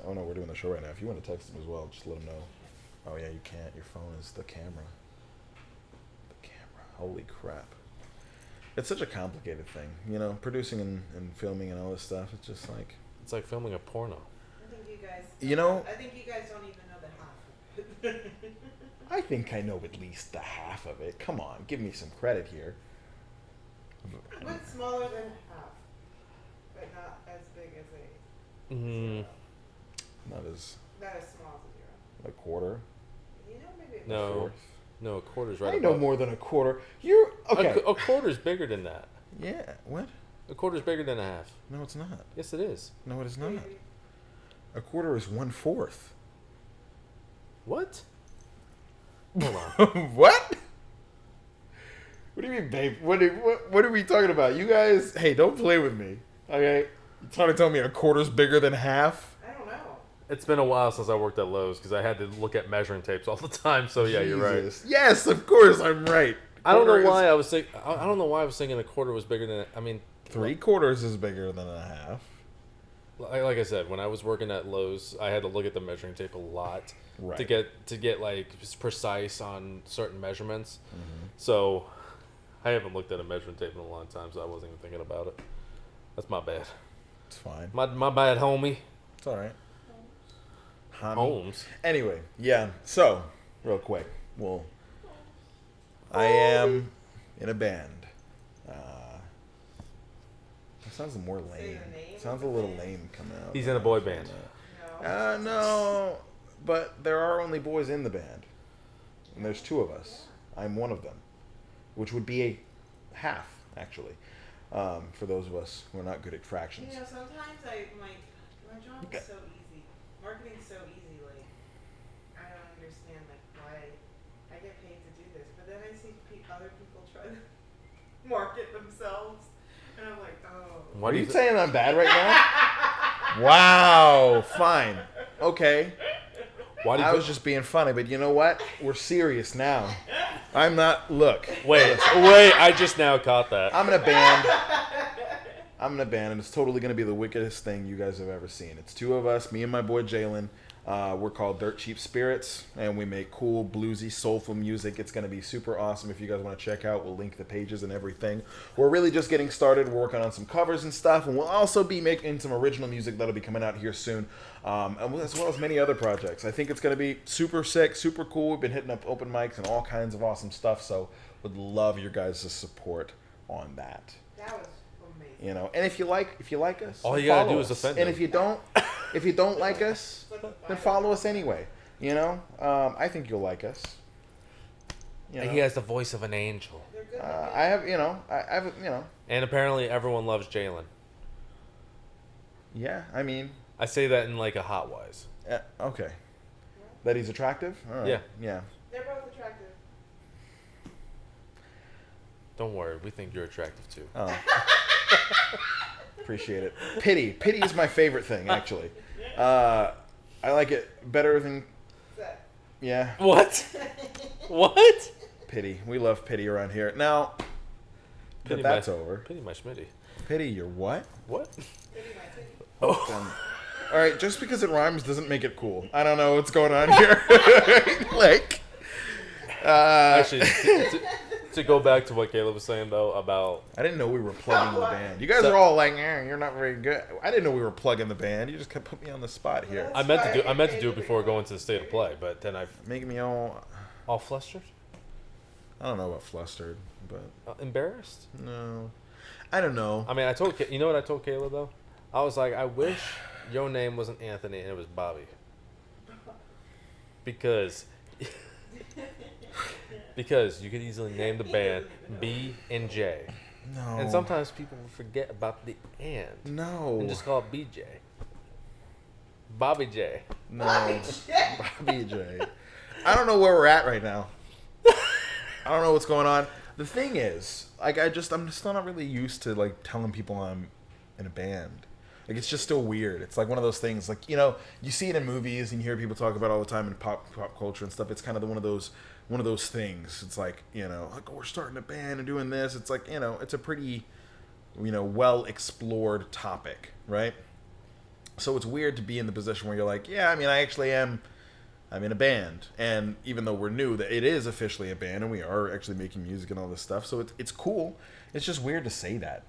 oh no, we're doing the show right now. If you want to text him as well, just let him know. Oh yeah, you can't. Your phone is the camera. The camera. Holy crap. It's such a complicated thing, producing and filming and all this stuff. It's just like... It's like filming a porno. I think you guys. You know, I think you guys don't even know the half of it. I think I know at least the half of it. Come on, give me some credit here. What's smaller than half, but not as big as a Mm, zero? Not as Not as small as a zero. a quarter. You know, maybe a No. Fourth. no, a quarter's right. I know above. more than a quarter. You're okay. A quarter's bigger than that. Yeah. What? A quarter's bigger than a half. No, it's not. Yes, it is. No, it is not. Maybe. A quarter is 1/4. What? Hold on. What? What do you mean, babe? What are we talking about? You guys, hey, don't play with me. Okay? You trying to tell me a quarter's bigger than half? I don't know. It's been a while since I worked at Lowe's because I had to look at measuring tapes all the time. So yeah, you're right. Jesus. Yes, of course, I'm right. I don't know Quarter why is- I was think. I don't know why I was thinking a quarter was bigger than. I mean, 3/4 is bigger than a half. like I said, when I was working at Lowe's, I had to look at the measuring tape a lot Right. to get like precise on certain measurements. So I haven't looked at a measuring tape in a long time, so I wasn't even thinking about it. That's my bad. It's fine. My bad, homie. It's all right. Homie. Holmes. Anyway, yeah. So, real quick, well, I am in a band. That sounds more Say lame. the name Sounds of a the little band? lame coming out. He's in a boy band. No. No, but there are only boys in the band, and there's 2 of us. I'm one of them, which would be a half, actually, for those of us who are not good at fractions. You know, sometimes I'm like, my job is so easy. Marketing's so easy. Like, I don't understand like why I get paid to do this, but then I see other people try to market themselves, and I'm like, oh. Why Are do you you saying I'm bad right now? Wow, fine, okay. Why do you I was just being funny, but you know what? We're serious now. I'm not. Look, wait? I just now caught that. I'm in a band. And it's totally going to be the wickedest thing you guys have ever seen. It's 2 of us, me and my boy Jalen. We're called Dirt Cheap Spirits, and we make cool, bluesy, soulful music. It's going to be super awesome. If you guys want to check out, we'll link the pages and everything. We're really just getting started. We're working on some covers and stuff, and we'll also be making some original music that'll be coming out here soon, as well as many other projects. I think it's going to be super sick, super cool. We've been hitting up open mics and all kinds of awesome stuff, so would love your guys' support on that. That was amazing. You know, and if you like us, All then you gotta follow do is us. offend And them. if you don't like us, then follow us anyway. You know, I think you'll like us. You know? He has the voice of an angel. They're good. I have, I have, And apparently everyone loves Jalen. yeah. I mean, I say that in like a hot wise. okay. That he's attractive. All right. Yeah. Yeah. They're both attractive. Don't worry, we think you're attractive too. Oh. Appreciate it. Pity is my favorite thing, actually. I like it better than yeah. What? What? Pity. We love pity around here. Now that that's over. Pity my Schmitty. Pity your what? What? Pretty my titty. Oh. All right, just because it rhymes doesn't make it cool. I don't know what's going on here. like, Actually, to go back to what Caleb was saying though about I didn't know we were plugging the band. You guys are all like, "You're not very good." I didn't know we were plugging the band. You just kept putting me on the spot here, I meant to do it before going to the state of play, but then I making me all flustered, I don't know about flustered, but embarrassed. no, I don't know. I mean, you know what I told Caleb though? I was like, I wish your name wasn't Anthony and it was Bobby, because you could easily name the band B and J, No, and sometimes people will forget about the and no, and just call it BJ, Bobby J. no, Bobby J. I don't know where we're at right now. I don't know what's going on. The thing is, like, I'm still not really used to like telling people I'm in a band. Like, it's just still weird. It's like one of those things, like, you see it in movies and you hear people talk about it all the time in pop culture and stuff. It's kind of one of those things. It's like, like, oh, we're starting a band and doing this. It's like, it's a pretty, well explored topic, right? So it's weird to be in the position where you're like, yeah, I mean, I'm in a band, and even though we're new, that it is officially a band and we are actually making music and all this stuff. So it's cool. It's just weird to say that,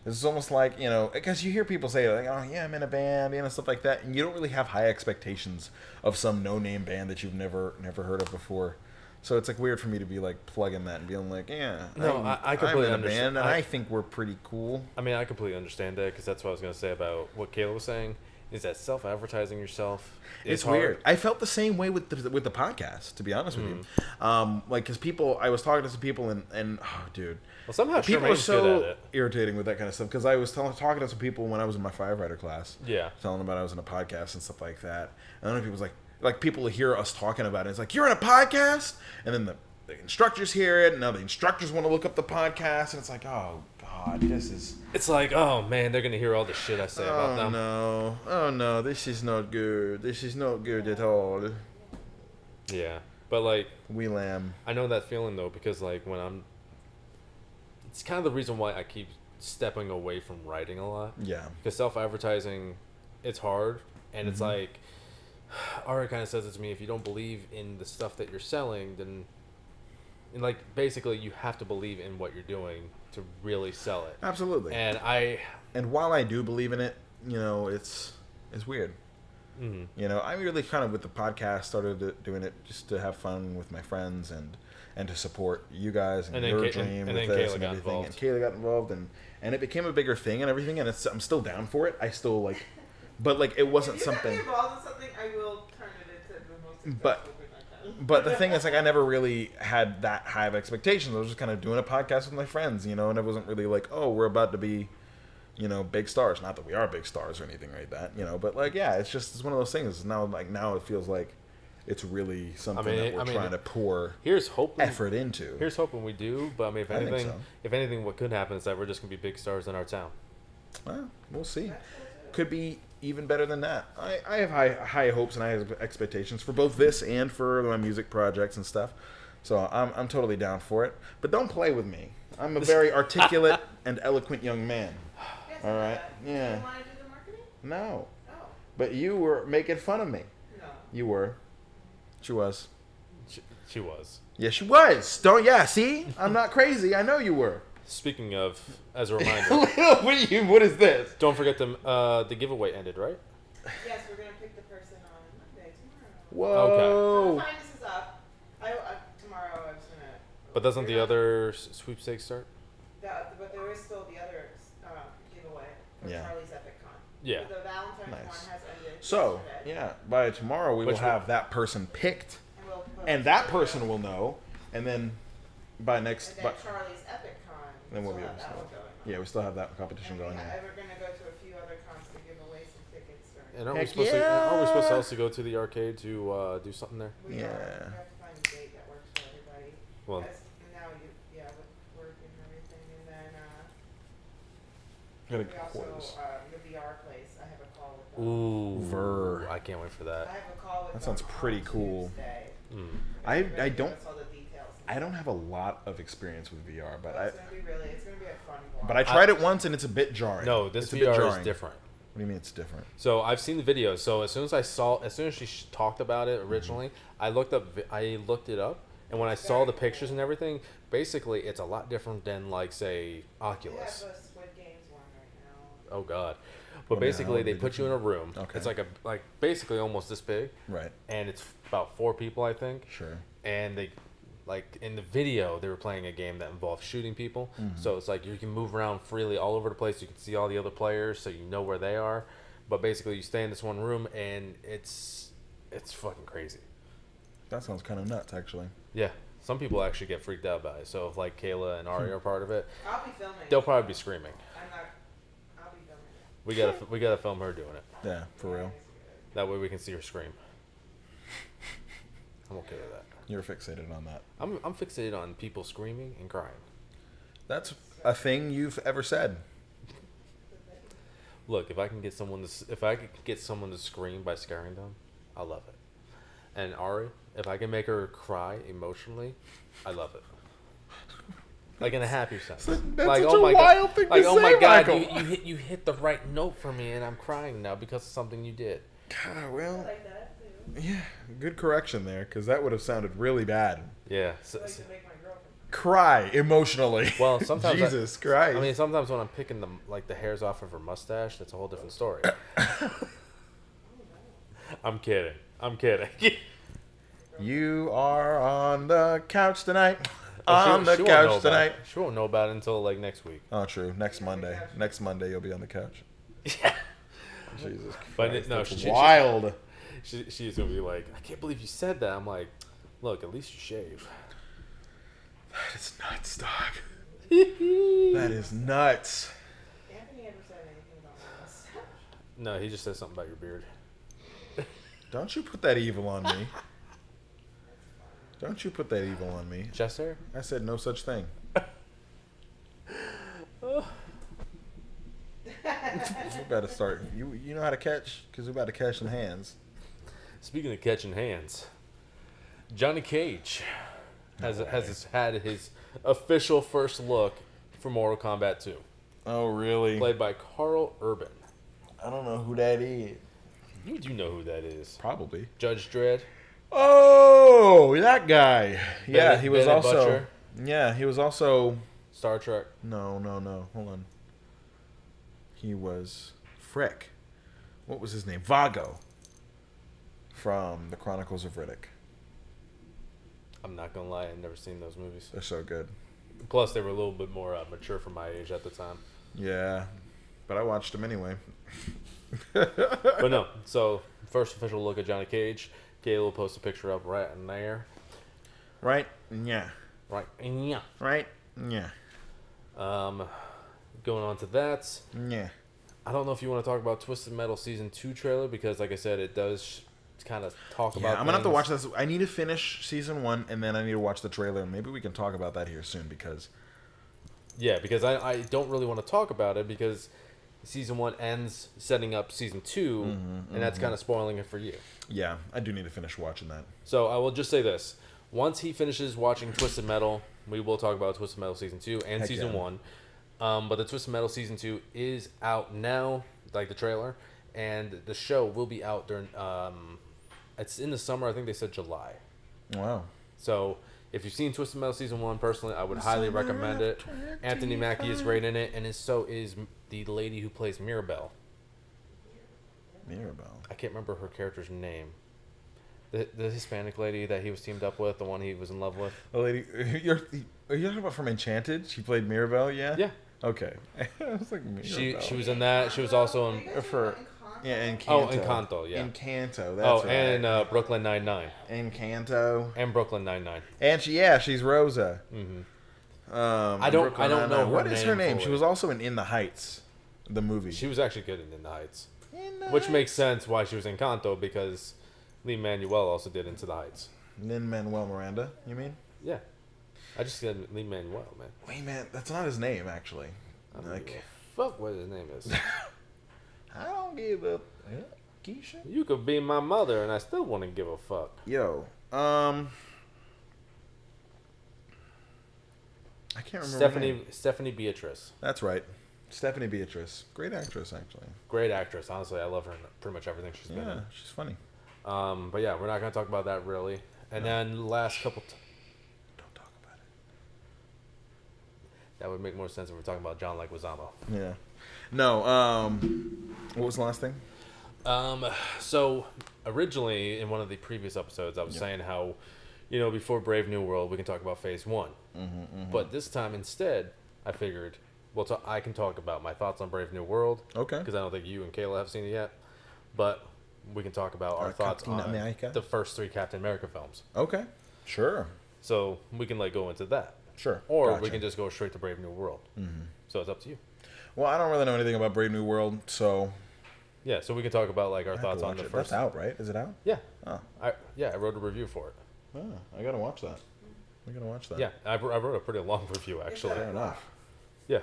It's almost like, you know, because you hear people say, like, oh, yeah, I'm in a band, you know, stuff like that. And you don't really have high expectations of some no-name band that you've never heard of before. So it's, like, weird for me to be, like, plugging that and being like, yeah, No, I completely I'm in a understand. band, and I think we're pretty cool. I mean, I completely understand that because that's what I was going to say about what Kayla was saying. Is that self-advertising yourself? It's hard. weird. I felt the same way with the podcast, to be honest with you. Like, because people, I was talking to some people, and oh, dude. Well, somehow People are Charmaine's good at so it. irritating with that kind of stuff. Because I was talking to some people when I was in my firefighter class. Yeah. Telling them about I was in a podcast and stuff like that. And then people's like people hear us talking about it. It's like, you're in a podcast? And then the instructors hear it, and now the instructors want to look up the podcast. And it's like, oh, God, this is... It's like, oh, man, they're going to hear all the shit I say about them. Oh, no, this is not good. This is not good at all. Yeah. But, like... We lamb. I know that feeling, though, because, like, when I'm... It's kind of the reason why I keep stepping away from writing a lot. Yeah. Because self-advertising, it's hard. And it's like... Ari kind of says it to me, if you don't believe in the stuff that you're selling, then... And, like, basically, you have to believe in what you're doing to really sell it. Absolutely. And while I do believe in it, you know, it's weird. Mm-hmm. You know, I really kind of, with the podcast, started doing it just to have fun with my friends and to support you guys and your dream with this and everything. And Kayla got involved, and it became a bigger thing and everything, and I'm still down for it. I still, like... But, like, it wasn't something... If you get me involved in something, I will turn it into the most successful But- thing I can. But the thing is, like, I never really had that high of expectations. I was just kind of doing a podcast with my friends, you know, and it wasn't really like, oh, we're about to be, you know, big stars. Not that we are big stars or anything like that, you know, but, like, yeah, it's one of those things. Now it feels like it's really something that we're trying to pour here's hoping, effort into. Here's hoping we do, but I mean, I think so. if anything, what could happen is that we're just going to be big stars in our town. Well, we'll see. Could be even better than that. I have high hopes and high expectations for both this and for my music projects and stuff. So I'm totally down for it. But don't play with me. I'm a very articulate and eloquent young man. Yes, All right? Yeah. Do you want to do the marketing? No. No. But you were making fun of me. No. You were. She was. She was. Yeah, she was. See? I'm not crazy. I know you were. Speaking of, as a reminder, What is this? don't forget the giveaway ended, right? Yes, we're going to pick the person on Monday, tomorrow. Whoa. So the time this is up. Tomorrow I was going to... But doesn't the other sweepstakes start? But there is still the other giveaway for Yeah. Charlie's Epic Con. Yeah. The Valentine's Nice. one has ended So, yesterday. yeah, by tomorrow we will Which one? have that person picked. And, we'll put And that person will know, and then by next, And then Charlie's Epic Con. then we'll be still able to have that know. one going on. Yeah, we still have that competition And going on. we're going to go to a few other cons to give away some tickets. And aren't we Heck supposed to? yeah. Aren't we supposed to also go to the arcade to do something there? We Yeah. are. We have to find a date that works for everybody. Well, As now with work and everything, and then Got a we also quiz. the VR place. I have a call with them. ooh, Ver. I can't wait for I that. have a call with That them sounds pretty on cool. Tuesday. Mm. I They're gonna give don't- us all the details and I don't stuff. have a lot of experience with VR, but It's gonna be a fun one. I tried it once and it's a bit jarring. No, this It's a bit VR is jarring. different. What do you mean it's different? So I've seen the videos. So as soon as she talked about it originally, I looked it up, and when I saw the pictures and everything, basically it's a lot different than, like, say, We Oculus. have a Squid Games one right now. Oh God. Well, But yeah, basically, how they big put is you in it? a room. Okay. It's like basically almost this big, Right. and it's about 4 people, I think. Sure. And they, like, in the video, they were playing a game that involved shooting people. Mm-hmm. So it's like you can move around freely all over the place. You can see all the other players, so you know where they are. But basically, you stay in this one room, and it's fucking crazy. That sounds kind of nuts, actually. Yeah, some people actually get freaked out by it. So if, like, Kayla and Ari are part of it, I'll be filming. they'll probably be screaming. I'll be filming it. We gotta film her doing it. Yeah, for real. That way we can see her scream. I'm okay with that. You're fixated on that. I'm fixated on people screaming and crying. That's a thing you've ever said. Look, if I could get someone to scream by scaring them, I love it. And Ari, if I can make her cry emotionally, I love it. Like in a happy sense. That's like, such a wild thing to like, oh say, my God, Michael. you hit the right note for me, and I'm crying now because of something you did. God, I well, like that too. yeah, good correction there, because that would have sounded really bad. Yeah. I like to make my girlfriend cry emotionally. Well, sometimes Jesus Christ. I mean, sometimes when I'm picking the hairs off of her mustache, that's a whole different story. I'm kidding. You are on the couch tonight. She On the won't know couch about tonight. it. She won't know about it until like next week. Oh, true. Next Monday. Next Monday, you'll be on the couch. Yeah. Jesus Christ. But no, that's wild. She's gonna be like, I can't believe you said that. I'm like, look, at least you shave. That is nuts, dog. That is nuts. Anthony ever said anything about my mustache? No, he just said something about your beard. Don't you put that evil on me. Don't you put that evil on me. Chest hair? I said no such thing. We better start. You know how to catch? Because we about to catch some hands. Speaking of catching hands, Johnny Cage has had his official first look for Mortal Kombat 2, Oh, really? played by Carl Urban. I don't know who that is. You do know who that is? Probably. Judge Dredd. Oh, that guy. Yeah, Bennett- he was Bennett also. Butcher. Yeah, he was also. Star Trek. No. Hold on. He was Frick. What was his name? Vago. From the Chronicles of Riddick. I'm not gonna lie, I've never seen those movies. They're so good. Plus, they were a little bit more mature for my age at the time. Yeah, but I watched them anyway. But no, so first official look at Johnny Cage. Kayla will post a picture up right in there. Right? Yeah. Right. Yeah. Right? Yeah. Going on to that. Yeah. I don't know if you want to talk about Twisted Metal Season 2 trailer, because like I said, it does kind of talk about Yeah, I'm gonna have to things. watch this. I need to finish season 1, and then I need to watch the trailer. Maybe we can talk about that here soon, because Yeah, because I don't really want to talk about it, because Season 1 ends setting up Season 2, and that's kind of spoiling it for you. yeah, I do need to finish watching that. So I will just say this. Once he finishes watching Twisted Metal, we will talk about Twisted Metal Season 2 and Heck Season yeah. 1. But the Twisted Metal Season 2 is out now, like the trailer, and the show will be out during, it's in the summer, I think they said July. Wow. So if you've seen Twisted Metal Season 1, personally, I would highly recommend it. Anthony Mackie is great in it, and so is the lady who plays Mirabelle. Mirabelle. I can't remember her character's name. The Hispanic lady that he was teamed up with, the one he was in love with. The lady, are you talking about from Enchanted? She played Mirabelle, yeah? Yeah. Okay. I was like, Mirabelle. She was in that. She was also in. For- Yeah, Encanto. Oh, Encanto, yeah. Encanto, that's Oh, right. and Brooklyn Nine-Nine. Encanto. And Brooklyn Nine-Nine. And she's Rosa. Mm-hmm. I don't know her What is her name name? She fully. was also in the Heights, the movie. She was actually good in the Heights. In the Which makes Heights. sense why she was in Encanto, because Lee Manuel also did Into the Heights. Lin-Manuel Miranda, you mean? Yeah. I just said Lee Manuel, man. Wait, man, that's not his name, actually. I don't Like, give a fuck what his name is. I don't give a... Keisha? You could be my mother, and I still wouldn't give a fuck. Yo, I can't remember her name. Stephanie Beatrice. That's right. Stephanie Beatrice. Great actress, actually. Great actress. Honestly, I love her in pretty much everything she's been Yeah, in. she's funny. But yeah, we're not going to talk about that really. And then last couple... Don't talk about That would make more sense if we're talking about John Leguizamo. it. Yeah. No, what was the last thing? So originally in one of the previous episodes, I was saying how, before Brave New World, we can talk about Phase 1. But this time instead, I figured, I can talk about my thoughts on Brave New World. Okay. Because I don't think you and Kayla have seen it yet. But we can talk about our thoughts Captain on America? the first 3 Captain America films. Okay. Sure. So we can go into that. Sure. Or Gotcha. we can just go straight to Brave New World. So it's up to you. Well, I don't really know anything about Brave New World, so Yeah, so we can talk about our I have to thoughts on watch the it. first. That's out, right? Is it out? Yeah. Oh. I wrote a review for it. Oh, I gotta watch that. I gotta watch that. Yeah, I wrote a pretty long review actually. Fair enough. Yeah.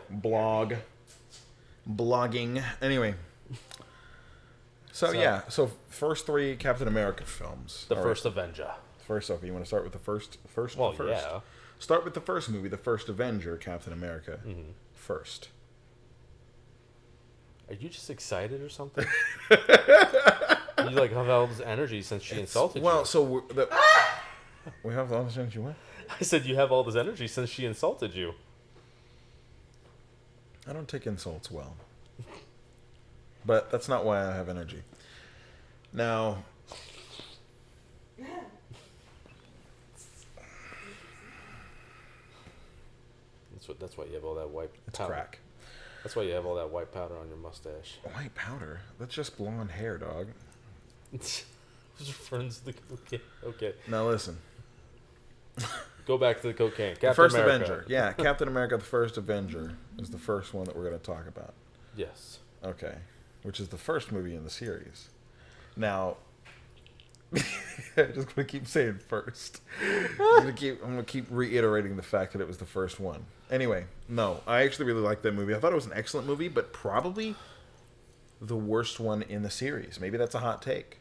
Blogging. Anyway. So yeah, so first 3 Captain America films. The All first Avenger. right. First, okay, you want to start with the first? Well, first. yeah. Start with the first movie, the first Avenger, Captain America. First. Are you just excited or something? You have all this energy since she insulted Well, you. so We have all this energy. What? I said you have all this energy since she insulted you. I don't take insults well. But that's not why I have energy. Now, That's why you have all that white it's powder. crack. That's why you have all that white powder on your mustache. White powder? That's just blonde hair, dog. Those are friends of the cocaine. Okay. Now listen. Go back to the cocaine. The first Avenger. Yeah, Captain America, the first Avenger is the first one that we're going to talk about. Yes. Okay. Which is the first movie in the series. Now, I'm just going to keep saying first. I'm going to keep reiterating the fact that it was the first one. Anyway, no, I actually really liked that movie. I thought it was an excellent movie, but probably the worst one in the series. Maybe that's a hot take.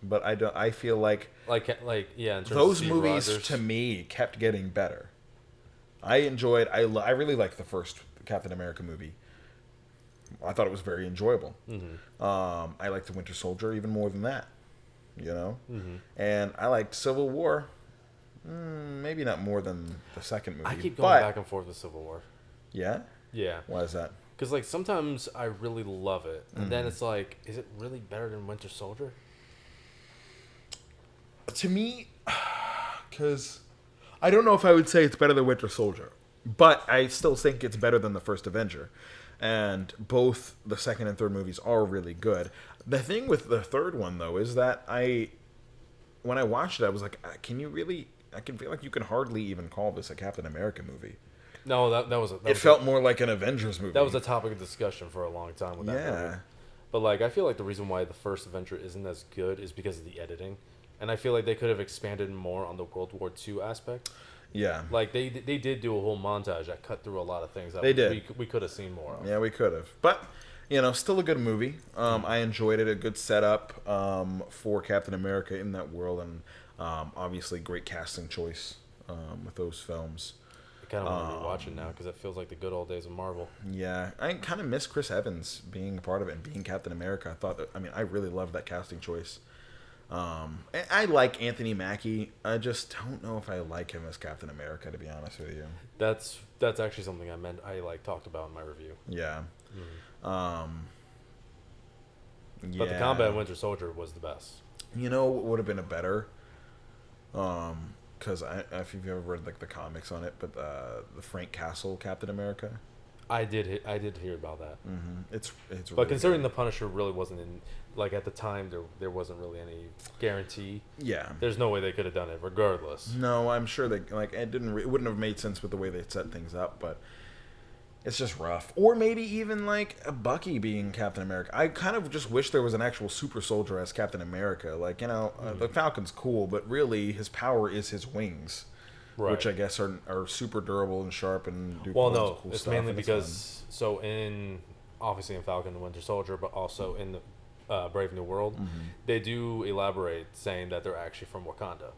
But I feel like yeah, in terms those of Steve movies Rogers. to me kept getting better. I really liked the first Captain America movie. I thought it was very enjoyable. Mm-hmm. I liked the Winter Soldier even more than that, Mm-hmm. And I liked Civil War, maybe not more than the second movie. I keep going back and forth with Civil War. Yeah? Yeah. Why is that? Because like sometimes I really love it, and then it's like, is it really better than Winter Soldier? To me, because I don't know if I would say it's better than Winter Soldier, but I still think it's better than the first Avenger. And both the second and third movies are really good. The thing with the third one, though, is that when I watched it, I was like, can you really... I can feel like you can hardly even call this a Captain America movie. No, It felt more like an Avengers movie. That was a topic of discussion for a long time with that movie. But like, I feel like the reason why the first Avenger isn't as good is because of the editing. And I feel like they could have expanded more on the World War II aspect. Yeah. Like, they did do a whole montage that cut through a lot of things that They did. we could have seen more of. Yeah, we could have. But, still a good movie. I enjoyed it. A good setup for Captain America in that world. And obviously, great casting choice with those films. I kind of want to rewatch it now because it feels like the good old days of Marvel. Yeah. I kind of miss Chris Evans being a part of it and being Captain America. I really loved that casting choice. I like Anthony Mackie. I just don't know if I like him as Captain America, to be honest with you. That's actually something I talked about in my review. Yeah. Mm-hmm. Yeah. But the combat in Winter Soldier was the best. What would have been a better? Because if you've ever read like the comics on it, but the Frank Castle Captain America. I did hear about that. Mm-hmm. It's but really considering good. The Punisher really wasn't in, like, at the time there wasn't really any guarantee. Yeah. There's no way they could have done it regardless. No, I'm sure they it wouldn't have made sense with the way they set things up, but it's just rough. Or maybe even like a Bucky being Captain America. I kind of just wish there was an actual super soldier as Captain America. Like, the Falcon's cool, but really his power is his wings. Right. Which I guess are super durable and sharp and do cool stuff. It's mainly because obviously in Falcon and Winter Soldier, but also in the Brave New World, they do elaborate saying that they're actually from Wakanda.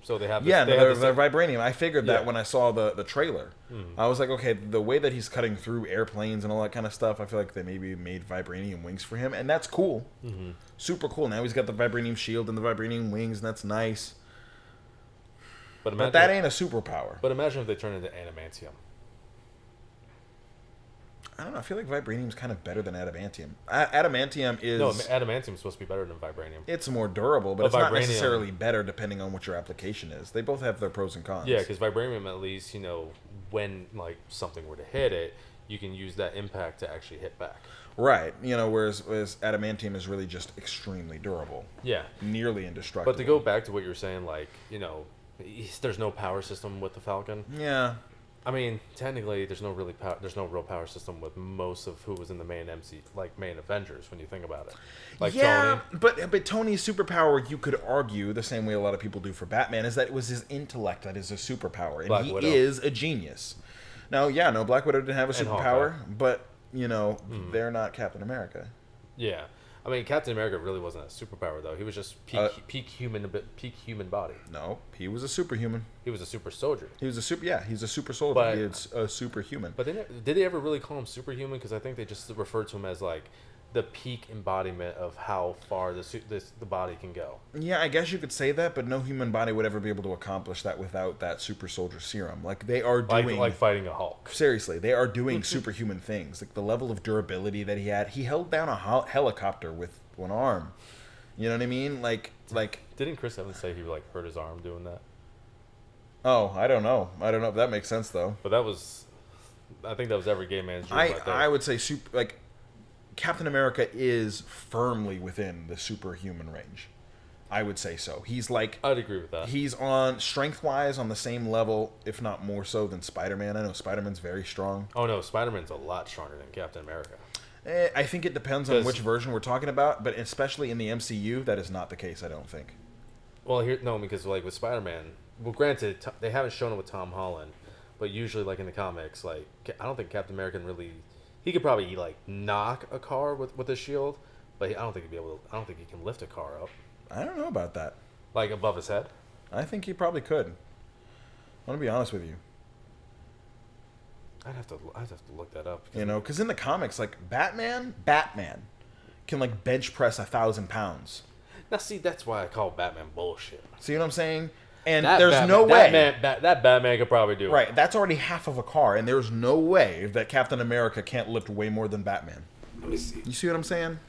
So they have they're vibranium. I figured that when I saw the trailer. I was like, okay, the way that he's cutting through airplanes and all that kind of stuff, I feel like they maybe made vibranium wings for him, and that's cool. Super cool. Now he's got the vibranium shield and the vibranium wings, and that's nice. But that ain't a superpower. But imagine if they turn into adamantium. I don't know. I feel like vibranium's kind of better than adamantium. Adamantium is... No, adamantium's supposed to be better than vibranium. It's more durable, but it's not necessarily better depending on what your application is. They both have their pros and cons. Yeah, because vibranium, at least, when like something were to hit it, you can use that impact to actually hit back. Right. Whereas adamantium is really just extremely durable. Yeah. Nearly indestructible. But to go back to what you were saying, like, there's no power system with the Falcon. Yeah. I mean, technically, there's no real power system with most of who was in the main main Avengers when you think about it. Like yeah, Tony. but Tony's superpower, you could argue the same way a lot of people do for Batman, is that it was his intellect that is his superpower, and Black he Widow. is a genius. Now, Black Widow didn't have a superpower, but they're not Captain America. Yeah. I mean, Captain America really wasn't a superpower, though. He was just peak human body. No, he was a superhuman. He was a super soldier. He's a super soldier. But, he is a superhuman. But did they ever really call him superhuman? Because I think they just referred to him as, like, the peak embodiment of how far the body can go. Yeah, I guess you could say that, but no human body would ever be able to accomplish that without that super soldier serum. Like, they are doing... Like fighting a Hulk. Seriously, they are doing superhuman things. Like, the level of durability that he had. He held down a helicopter with one arm. You know what I mean? Like... Didn't Chris Evans say he, like, hurt his arm doing that? Oh, I don't know. I don't know if that makes sense, though. But that was... I think that was every gay man's dream right there. I would say Captain America is firmly within the superhuman range. I would say so. He's like... I'd agree with that. He's on, strength-wise, on the same level, if not more so, than Spider-Man. I know Spider-Man's very strong. Oh, no. Spider-Man's a lot stronger than Captain America. I think it depends on which version we're talking about, but especially in the MCU, that is not the case, I don't think. Well, because, like, with Spider-Man... Well, granted, they haven't shown it with Tom Holland, but usually, like, in the comics, like, I don't think Captain America really... He could probably, like, knock a car with a shield, but I don't think he'd be able to... I don't think he can lift a car up. I don't know about that. Like, above his head? I think he probably could. I want to be honest with you. I'd have to look that up. You know, because in the comics, like, Batman can, like, bench press 1,000 pounds. Now, see, that's why I call Batman bullshit. See what I'm saying? And That there's Batman, no way. That Batman could probably do it. Right, that's already half of a car, and there's no way that Captain America can't lift way more than Batman. Let me see. You see what I'm saying?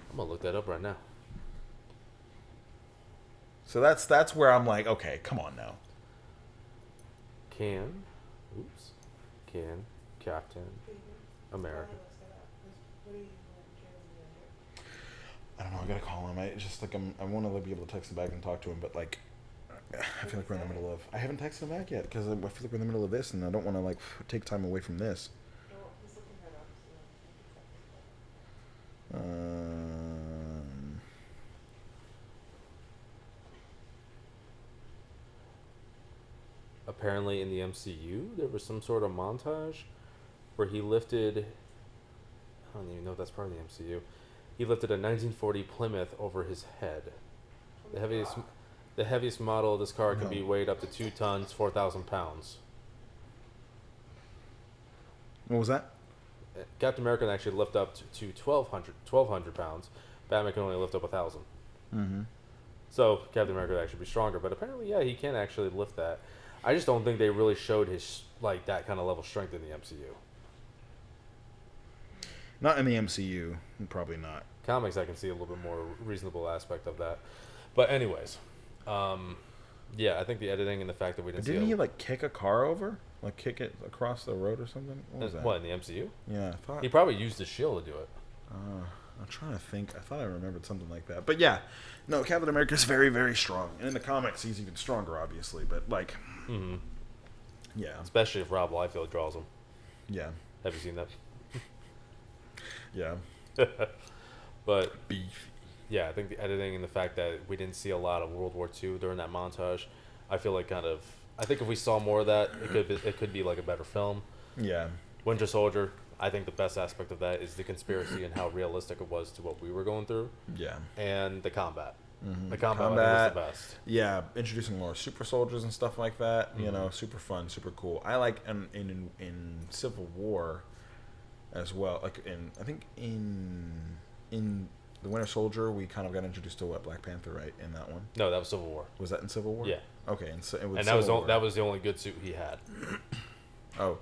I'm going to look that up right now. So that's where I'm like, okay, come on now. Can Captain America... I don't know, I gotta call him. I want to be able to text him back and talk to him, but, like, I feel like we're in the middle of... I haven't texted him back yet, because I feel like we're in the middle of this, and I don't want to, like, take time away from this. Apparently in the MCU, there was some sort of montage where he lifted... I don't even know if that's part of the MCU. He lifted a 1940 Plymouth over his head. The heaviest model of this car can be weighed up to 2 tons, 4,000 pounds. What was that? Captain America can actually lift up to 1,200 pounds. Batman can only lift up 1,000. Mm-hmm. So Captain America would actually be stronger, but apparently, yeah, he can actually lift that. I just don't think they really showed his that kind of level of strength in the MCU. Not in the MCU, probably not. Comics, I can see a little bit more reasonable aspect of that. But anyways, yeah, I think the editing and the fact that we didn't see... Didn't he, like, kick a car over? Like, kick it across the road or something? What was that? What, in the MCU? Yeah, I thought... He probably used his shield to do it. I'm trying to think. I thought I remembered something like that. But yeah, no, Captain America's very, very strong. And in the comics, he's even stronger, obviously. But, like... Mm-hmm. Yeah. Especially if Rob Liefeld draws him. Yeah. Have you seen that? Yeah. But... Beefy. Yeah, I think the editing and the fact that we didn't see a lot of World War II during that montage, I feel like kind of... I think if we saw more of that, it could be like a better film. Yeah. Winter Soldier, I think the best aspect of that is the conspiracy and how realistic it was to what we were going through. Yeah. And the combat. Mm-hmm. The combat was the best. Yeah, introducing more super soldiers and stuff like that. Mm-hmm. You know, super fun, super cool. I like in Civil War as well. Like I think in the Winter Soldier, we kind of got introduced to Black Panther, right? In that one. No, that was Civil War. Was that in Civil War? Yeah. Okay, and so it was. And that was the only good suit he had. Oh,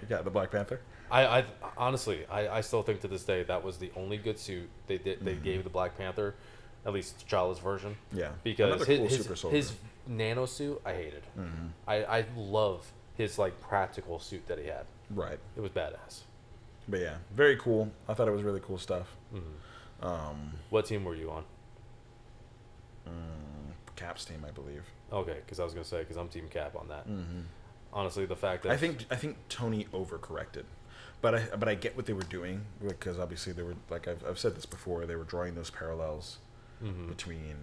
yeah, the Black Panther. I honestly, I still think to this day that was the only good suit they did. They gave the Black Panther, at least T'Challa's version. Yeah. Because his nano suit, I hated. Mm-hmm. I love his like practical suit that he had. Right. It was badass. But yeah, very cool. I thought it was really cool stuff. Mm-hmm. What team were you on? Cap's team, I believe. Okay, because I was gonna say because I'm Team Cap on that. Mm-hmm. Honestly, the fact that I think Tony overcorrected, but I get what they were doing because obviously they were like I've said this before, they were drawing those parallels between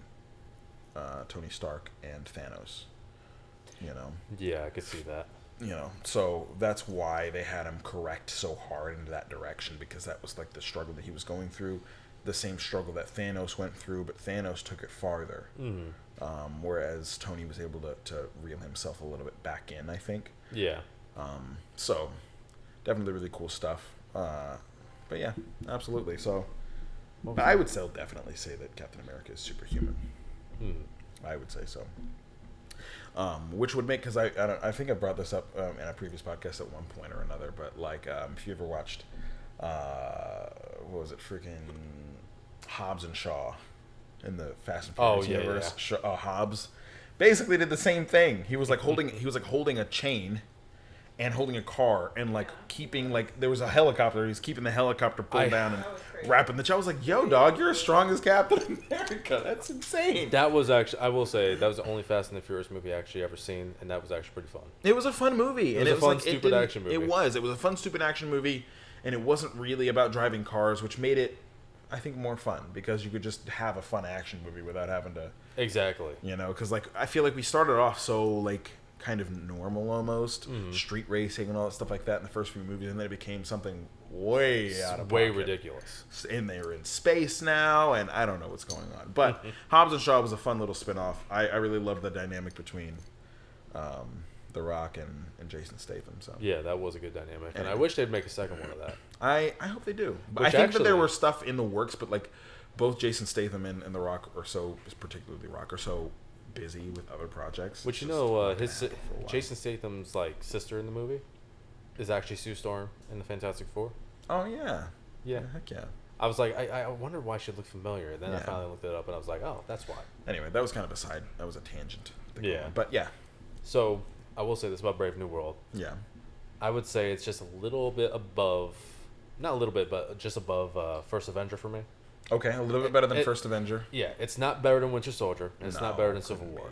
Tony Stark and Thanos. You know. Yeah, I could see that. You know, so that's why they had him correct so hard into that direction because that was like the struggle that he was going through, the same struggle that Thanos went through, but Thanos took it farther. Mm-hmm. Whereas Tony was able to reel himself a little bit back in, I think. Yeah. So, definitely really cool stuff. But yeah, absolutely. So, But I would still definitely say that Captain America is superhuman. I would say so. Which would make, because I think I brought this up in a previous podcast at one point or another, but like if you ever watched, what was it, freaking Hobbs and Shaw in the Fast and Furious universe. Yeah. Hobbs basically did the same thing. He was like holding a chain and holding a car and like keeping, like, there was a helicopter. He's keeping the helicopter pulled down and wrapping the chain. I was like, yo, dog, you're as strong as Captain America. That's insane. That was actually, I will say, that was the only Fast and the Furious movie I actually ever seen, and that was actually pretty fun. It was a fun movie. It was a fun, stupid action movie. It was a fun, stupid action movie, and it wasn't really about driving cars, which made it, I think, more fun, because you could just have a fun action movie without having to... Exactly. You know, because, like, I feel like we started off so, like, kind of normal almost, street racing and all that stuff like that in the first few movies, and then it became something way out of way pocket. Ridiculous. And they were in space now, and I don't know what's going on. But Hobbs and Shaw was a fun little spin-off. I really loved the dynamic between The Rock and Jason Statham. So yeah, that was a good dynamic, and I wish they'd make a second one of that. I hope they do. But I think that there were stuff in the works, but like both Jason Statham and The Rock are so, particularly The Rock, are so busy with other projects. Which, you know, Jason Statham's like sister in the movie is actually Sue Storm in the Fantastic Four. Oh yeah, yeah, heck yeah. I was like, I wonder why she looked familiar. And then I finally looked it up, and I was like, oh, that's why. Anyway, that was kind of a side. That was a tangent. Yeah, but yeah. So I will say this about Brave New World. Yeah, I would say it's just a little bit above, not a little bit, but just above First Avenger for me. Okay, a little bit better than First Avenger. Yeah, it's not better than Winter Soldier, and it's not better than Civil War.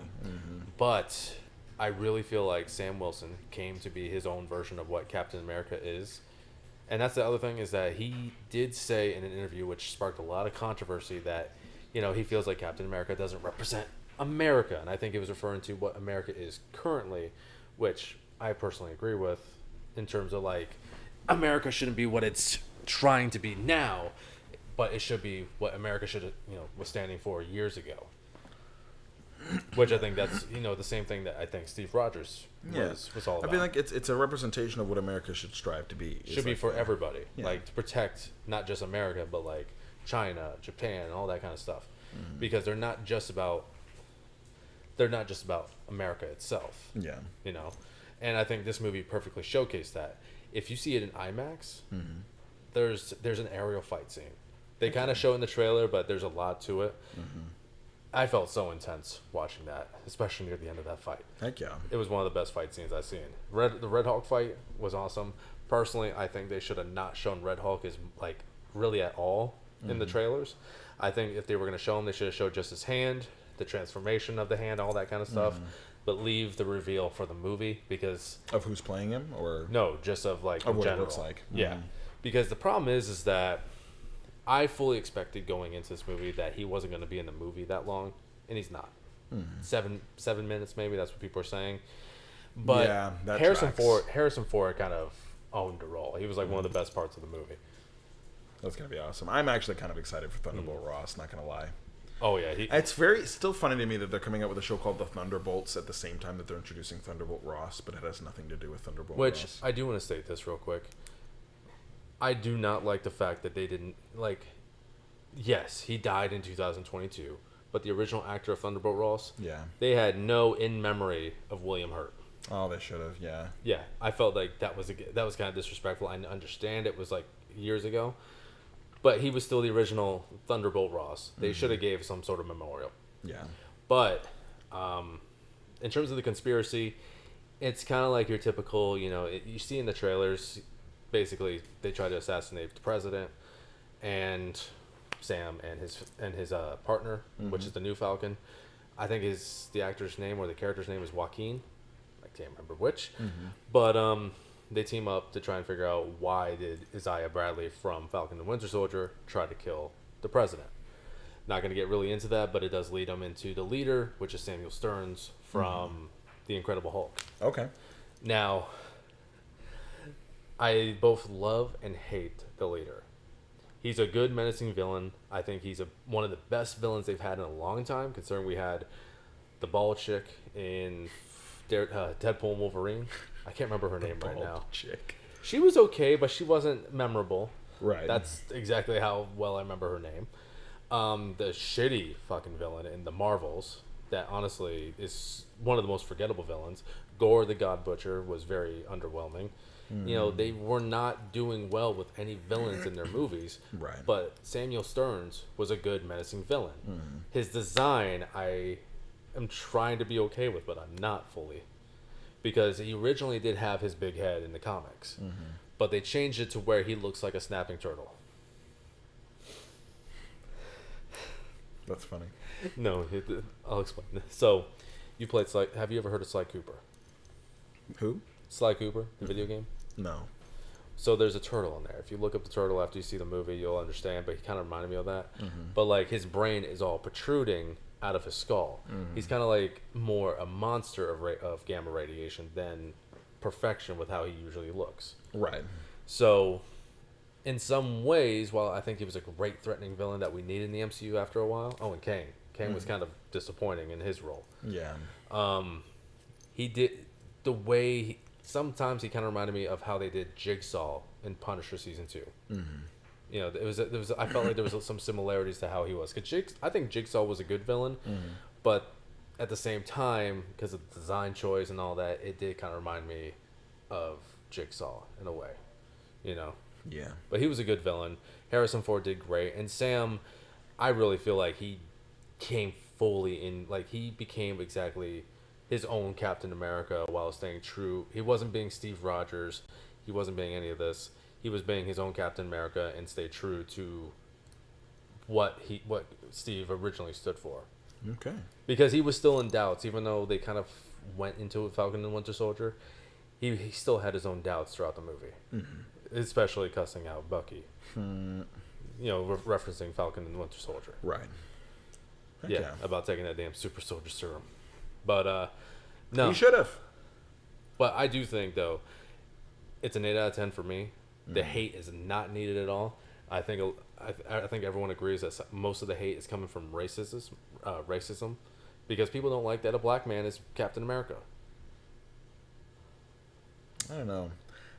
But I really feel like Sam Wilson came to be his own version of what Captain America is. And that's the other thing, is that he did say in an interview, which sparked a lot of controversy, that, you know, he feels like Captain America doesn't represent America. And I think he was referring to what America is currently, which I personally agree with, in terms of, like, America shouldn't be what it's trying to be now, but it should be what America should have, you know, was standing for years ago. Which I think that's, you know, the same thing that I think Steve Rogers was all about. I mean, like, it's a representation of what America should strive to be. Should be for everybody. Yeah. Like, to protect not just America, but like China, Japan, all that kind of stuff. Because they're not just about America itself. Yeah. You know? And I think this movie perfectly showcased that. If you see it in IMAX, there's an aerial fight scene. They kind of show in the trailer, but there's a lot to it. I felt so intense watching that, especially near the end of that fight. Heck yeah. It was one of the best fight scenes I've seen. The Red Hulk fight was awesome. Personally, I think they should have not shown Red Hulk as, like, really at all in the trailers. I think if they were going to show him, they should have showed just his hand, the transformation of the hand, all that kind of stuff. But leave the reveal for the movie, because... Of who's playing him? Or no, just of, like, of what general. It looks like. Yeah. Because the problem is that I fully expected going into this movie that he wasn't going to be in the movie that long, and he's not. 7 minutes maybe, that's what people are saying. But yeah, that Harrison Ford kind of owned the role. He was like one of the best parts of the movie. That's going to be awesome. I'm actually kind of excited for Thunderbolt Ross, not going to lie. Oh yeah, it's still funny to me that they're coming out with a show called The Thunderbolts at the same time that they're introducing Thunderbolt Ross, but it has nothing to do with Thunderbolt Ross. Which I do want to state this real quick. I do not like the fact that they didn't, like, yes, he died in 2022, but the original actor of Thunderbolt Ross, they had no in memory of William Hurt. Oh, they should have, yeah. Yeah, I felt like that was kind of disrespectful. I understand it was like years ago, but he was still the original Thunderbolt Ross. They should have gave some sort of memorial. Yeah. But in terms of the conspiracy, it's kind of like your typical, you know, you see in the trailers. Basically, they try to assassinate the president, and Sam and his partner, which is the new Falcon. I think the actor's name or the character's name is Joaquin. I can't remember which, but they team up to try and figure out why did Isaiah Bradley from Falcon and Winter Soldier try to kill the president. Not going to get really into that, but it does lead them into the leader, which is Samuel Stearns from The Incredible Hulk. Okay. Now, I both love and hate the leader. He's a good, menacing villain. I think he's one of the best villains they've had in a long time, considering we had the bald chick in Deadpool and Wolverine. I can't remember her name right now. Chick. She was okay, but she wasn't memorable. Right. That's exactly how well I remember her name. The shitty fucking villain in the Marvels that honestly is one of the most forgettable villains. Gore the God Butcher was very underwhelming. You know, they were not doing well with any villains in their movies. Right. But Samuel Stearns was a good menacing villain. His design, I am trying to be okay with, but I'm not fully. Because he originally did have his big head in the comics. But they changed it to where he looks like a snapping turtle. That's funny. No, I'll explain. So, you played Sly. Have you ever heard of Sly Cooper? Who? Sly Cooper, the video game? No. So there's a turtle in there. If you look up the turtle after you see the movie, you'll understand. But he kind of reminded me of that. But like his brain is all protruding out of his skull. He's kind of like more a monster of gamma radiation than perfection with how he usually looks. Right. So, in some ways, while I think he was a great threatening villain that we needed in the MCU after a while. Oh, and Kang. Kang was kind of disappointing in his role. Yeah. He did the way. Sometimes he kind of reminded me of how they did Jigsaw in Punisher season 2. You know, there was I felt like there was some similarities to how he was. Cause I think Jigsaw was a good villain, but at the same time, because of the design choice and all that, it did kind of remind me of Jigsaw in a way. You know. Yeah. But he was a good villain. Harrison Ford did great, and Sam, I really feel like he came fully in. Like he became exactly his own Captain America while staying true. He wasn't being Steve Rogers. He wasn't being any of this. He was being his own Captain America and stay true to what Steve originally stood for. Okay. Because he was still in doubts, even though they kind of went into Falcon and Winter Soldier. He still had his own doubts throughout the movie, especially cussing out Bucky. You know, referencing Falcon and Winter Soldier. Right. Okay. Yeah, about taking that damn super soldier serum. But no, You should have. but I do think though, it's an 8 out of 10 for me. The hate is not needed at all. I think everyone agrees that most of the hate is coming from racism, because people don't like that a black man is Captain America. I don't know.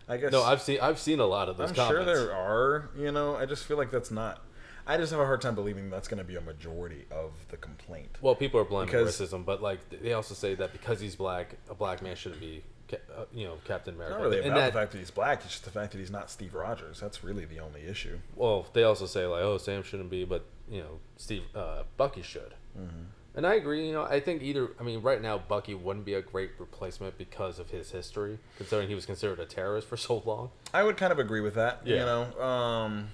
I guess. No, I've seen a lot of those I'm comments. sure there are. You know, I just feel like that's not. I just have a hard time believing that's going to be a majority of the complaint. Well, people are blaming Because- racism, but like they also say that because he's black, a black man shouldn't be, Captain It's America. not really And about that- the fact that he's black. It's just the fact that he's not Steve Rogers. That's really the only issue. Well, they also say like, oh, Sam shouldn't be, but Bucky should. And I agree. You know, I think right now Bucky wouldn't be a great replacement because of his history, considering he was considered a terrorist for so long. I would kind of agree with that. Yeah. You know.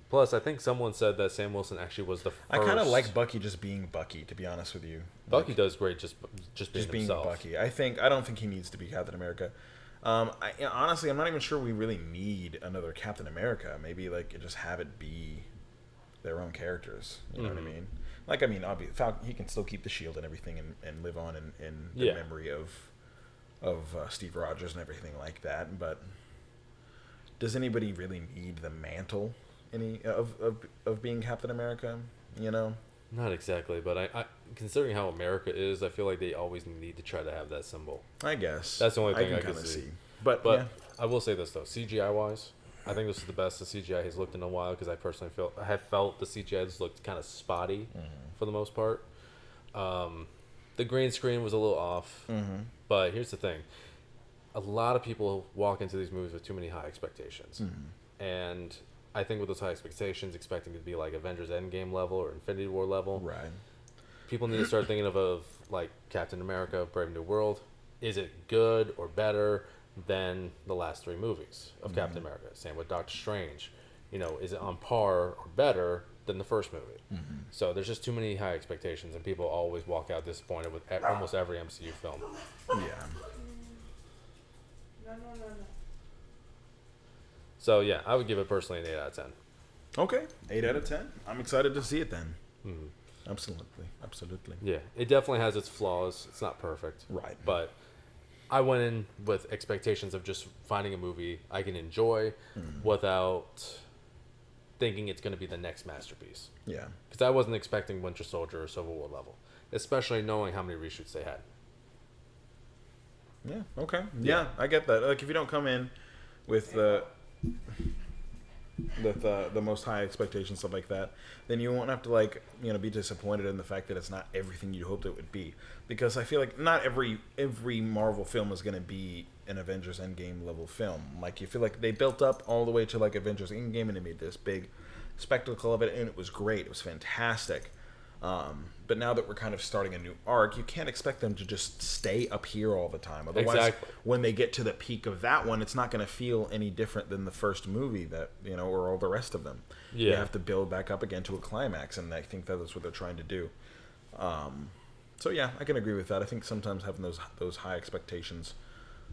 Plus, I think someone said that Sam Wilson actually was the first. I kind of like Bucky just being Bucky, to be honest with you. Bucky does great just being Being himself. Bucky. I don't think he needs to be Captain America. Honestly, I'm not even sure we really need another Captain America. Maybe like just have it be their own characters. You know what I mean? Like, obviously, Falcon, he can still keep the shield and everything and live on in the memory of Steve Rogers and everything like that. But does anybody really need the mantle of being Captain America? You know? Not exactly, but I considering how America is, I feel like they always need to try to have that symbol. I guess That's the only thing I can kinda see. But But yeah. I will say this though, CGI wise, I think this is the best the CGI has looked in a while, because I personally have felt the CGI has looked kind of spotty for the most part. The green screen was a little off, but here's the thing: a lot of people walk into these movies with too many high expectations, and I think with those high expectations, expecting it to be like Avengers Endgame level or Infinity War level, Right. people need to start thinking of like Captain America, Brave New World. Is it good or better than the last 3 movies of Captain America? Same with Doctor Strange. You know, is it on par or better than the first movie? So there's just too many high expectations, and people always walk out disappointed with almost every MCU film. Yeah. No. So yeah, I would give it personally an 8 out of 10. Okay. 8 out of 10. I'm excited to see it then. Absolutely. Yeah, it definitely has its flaws. It's not perfect. Right. But I went in with expectations of just finding a movie I can enjoy without thinking it's going to be the next masterpiece. Yeah. Because I wasn't expecting Winter Soldier or Civil War level, especially knowing how many reshoots they had. Yeah. Okay. Yeah, I get that. Like, if you don't come in with the with the most high expectations, stuff like that, then you won't have to like be disappointed in the fact that it's not everything you hoped it would be. Because I feel like not every Marvel film is going to be an Avengers Endgame level film. Like you feel like they built up all the way to like Avengers Endgame and they made this big spectacle of it, and it was great. It was fantastic. But now that we're kind of starting a new arc, you can't expect them to just stay up here all the time. Otherwise, Exactly. when they get to the peak of that one, it's not going to feel any different than the first movie that or all the rest of them. Yeah. You have to build back up again to a climax, and I think that's what they're trying to do. So yeah, I can agree with that. I think sometimes having those high expectations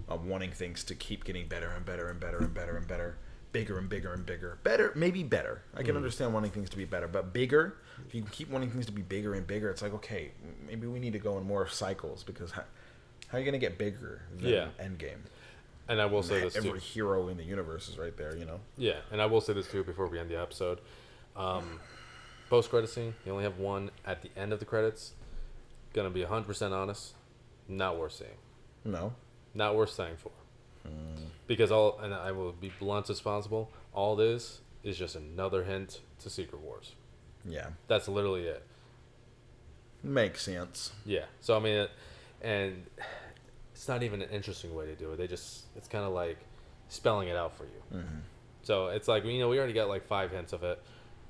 of wanting things to keep getting better and better and better and better and better, bigger and bigger and bigger, maybe better. I can understand wanting things to be better, but bigger. If you can keep wanting things to be bigger and bigger, it's like, okay, maybe we need to go in more cycles, because how are you going to get bigger than Endgame? And I will say this Every too. hero in the universe is right there, Yeah, and I will say this too before we end the episode. Post-credit scene, you only have one at the end of the credits. Gonna be 100% honest, not worth seeing. No. Not worth staying for. Because and I will be blunt as possible, all this is just another hint to Secret Wars. Yeah. That's literally it. Makes sense. Yeah. So I mean, and it's not even an interesting way to do it. It's kind of like spelling it out for you. Mm-hmm. So it's like, we already got like 5 hints of it.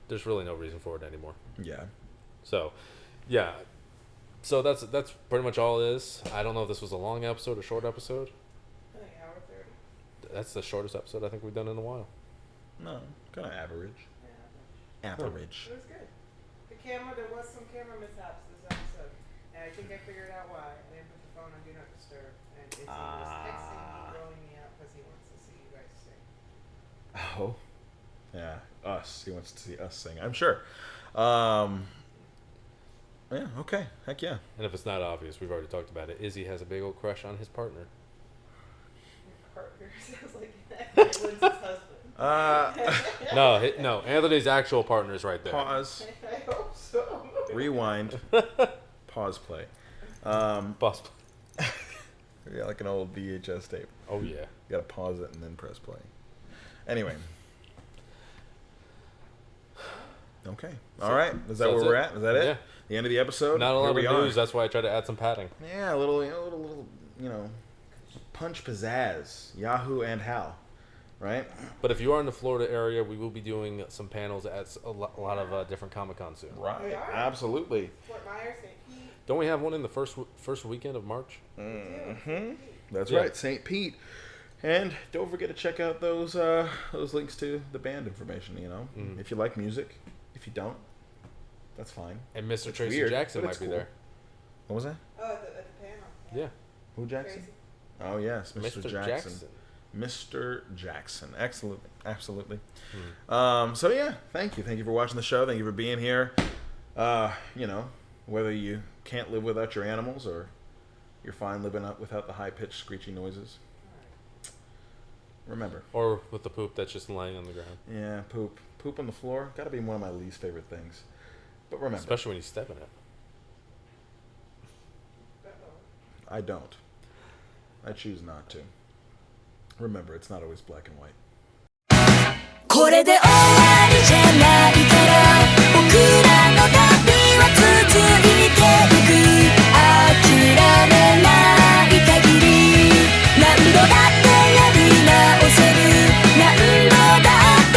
There's really no reason for it anymore. Yeah. So, yeah. So that's pretty much all it is. I don't know if this was a long episode or short episode. I think hour 30. That's the shortest episode I think we've done in a while. No, kind of average. Yeah. Average. It was good. There was some camera mishaps this episode, and I think I figured out why. I didn't put the phone on Do Not Disturb, and Izzy was texting me, blowing me out because he wants to see you guys sing. Oh. Yeah, us. He wants to see us sing, I'm sure. Yeah, okay. Heck yeah. And if it's not obvious, we've already talked about it. Izzy has a big old crush on his partner. Your partner sounds like Lynn's husband. No, Anthony's actual partner is right there. Pause. I hope so. Rewind. Pause play. Boss. Yeah, like an old VHS tape. Oh yeah. You gotta pause it and then press play. Anyway. Okay. All right. Is that So where that's we're it. at? Is that it? Yeah. The end of the episode? Not a lot Here of we news. are. That's why I tried to add some padding. Yeah, a little, punch pizzazz. Yahoo and Hal. Right? But if you are in the Florida area, we will be doing some panels at a lot of different Comic-Con soon. Right. We are. Absolutely. Fort Myers, St. Pete. Don't we have one in the first weekend of March? Mm-hmm. That's Yeah. right, St. Pete. And don't forget to check out those links to the band information, If you like music. If you don't, that's fine. And Mr. It's Tracy weird, Jackson but might it's be cool. there. What was that? Oh, at the panel. Yeah. Who, Jackson? Tracy. Oh, yes, Mr. Mr. Jackson. Jackson. Mr. Jackson. Absolutely. Absolutely. Hmm. So, yeah, thank you. Thank you for watching the show. Thank you for being here. Whether you can't live without your animals or you're fine living up without the high-pitched screechy noises. Remember. Or with the poop that's just laying on the ground. Yeah, poop. Poop on the floor. Got to be one of my least favorite things. But remember. Especially when you step in it. I don't. I choose not to. Remember, it's not always black and white. これで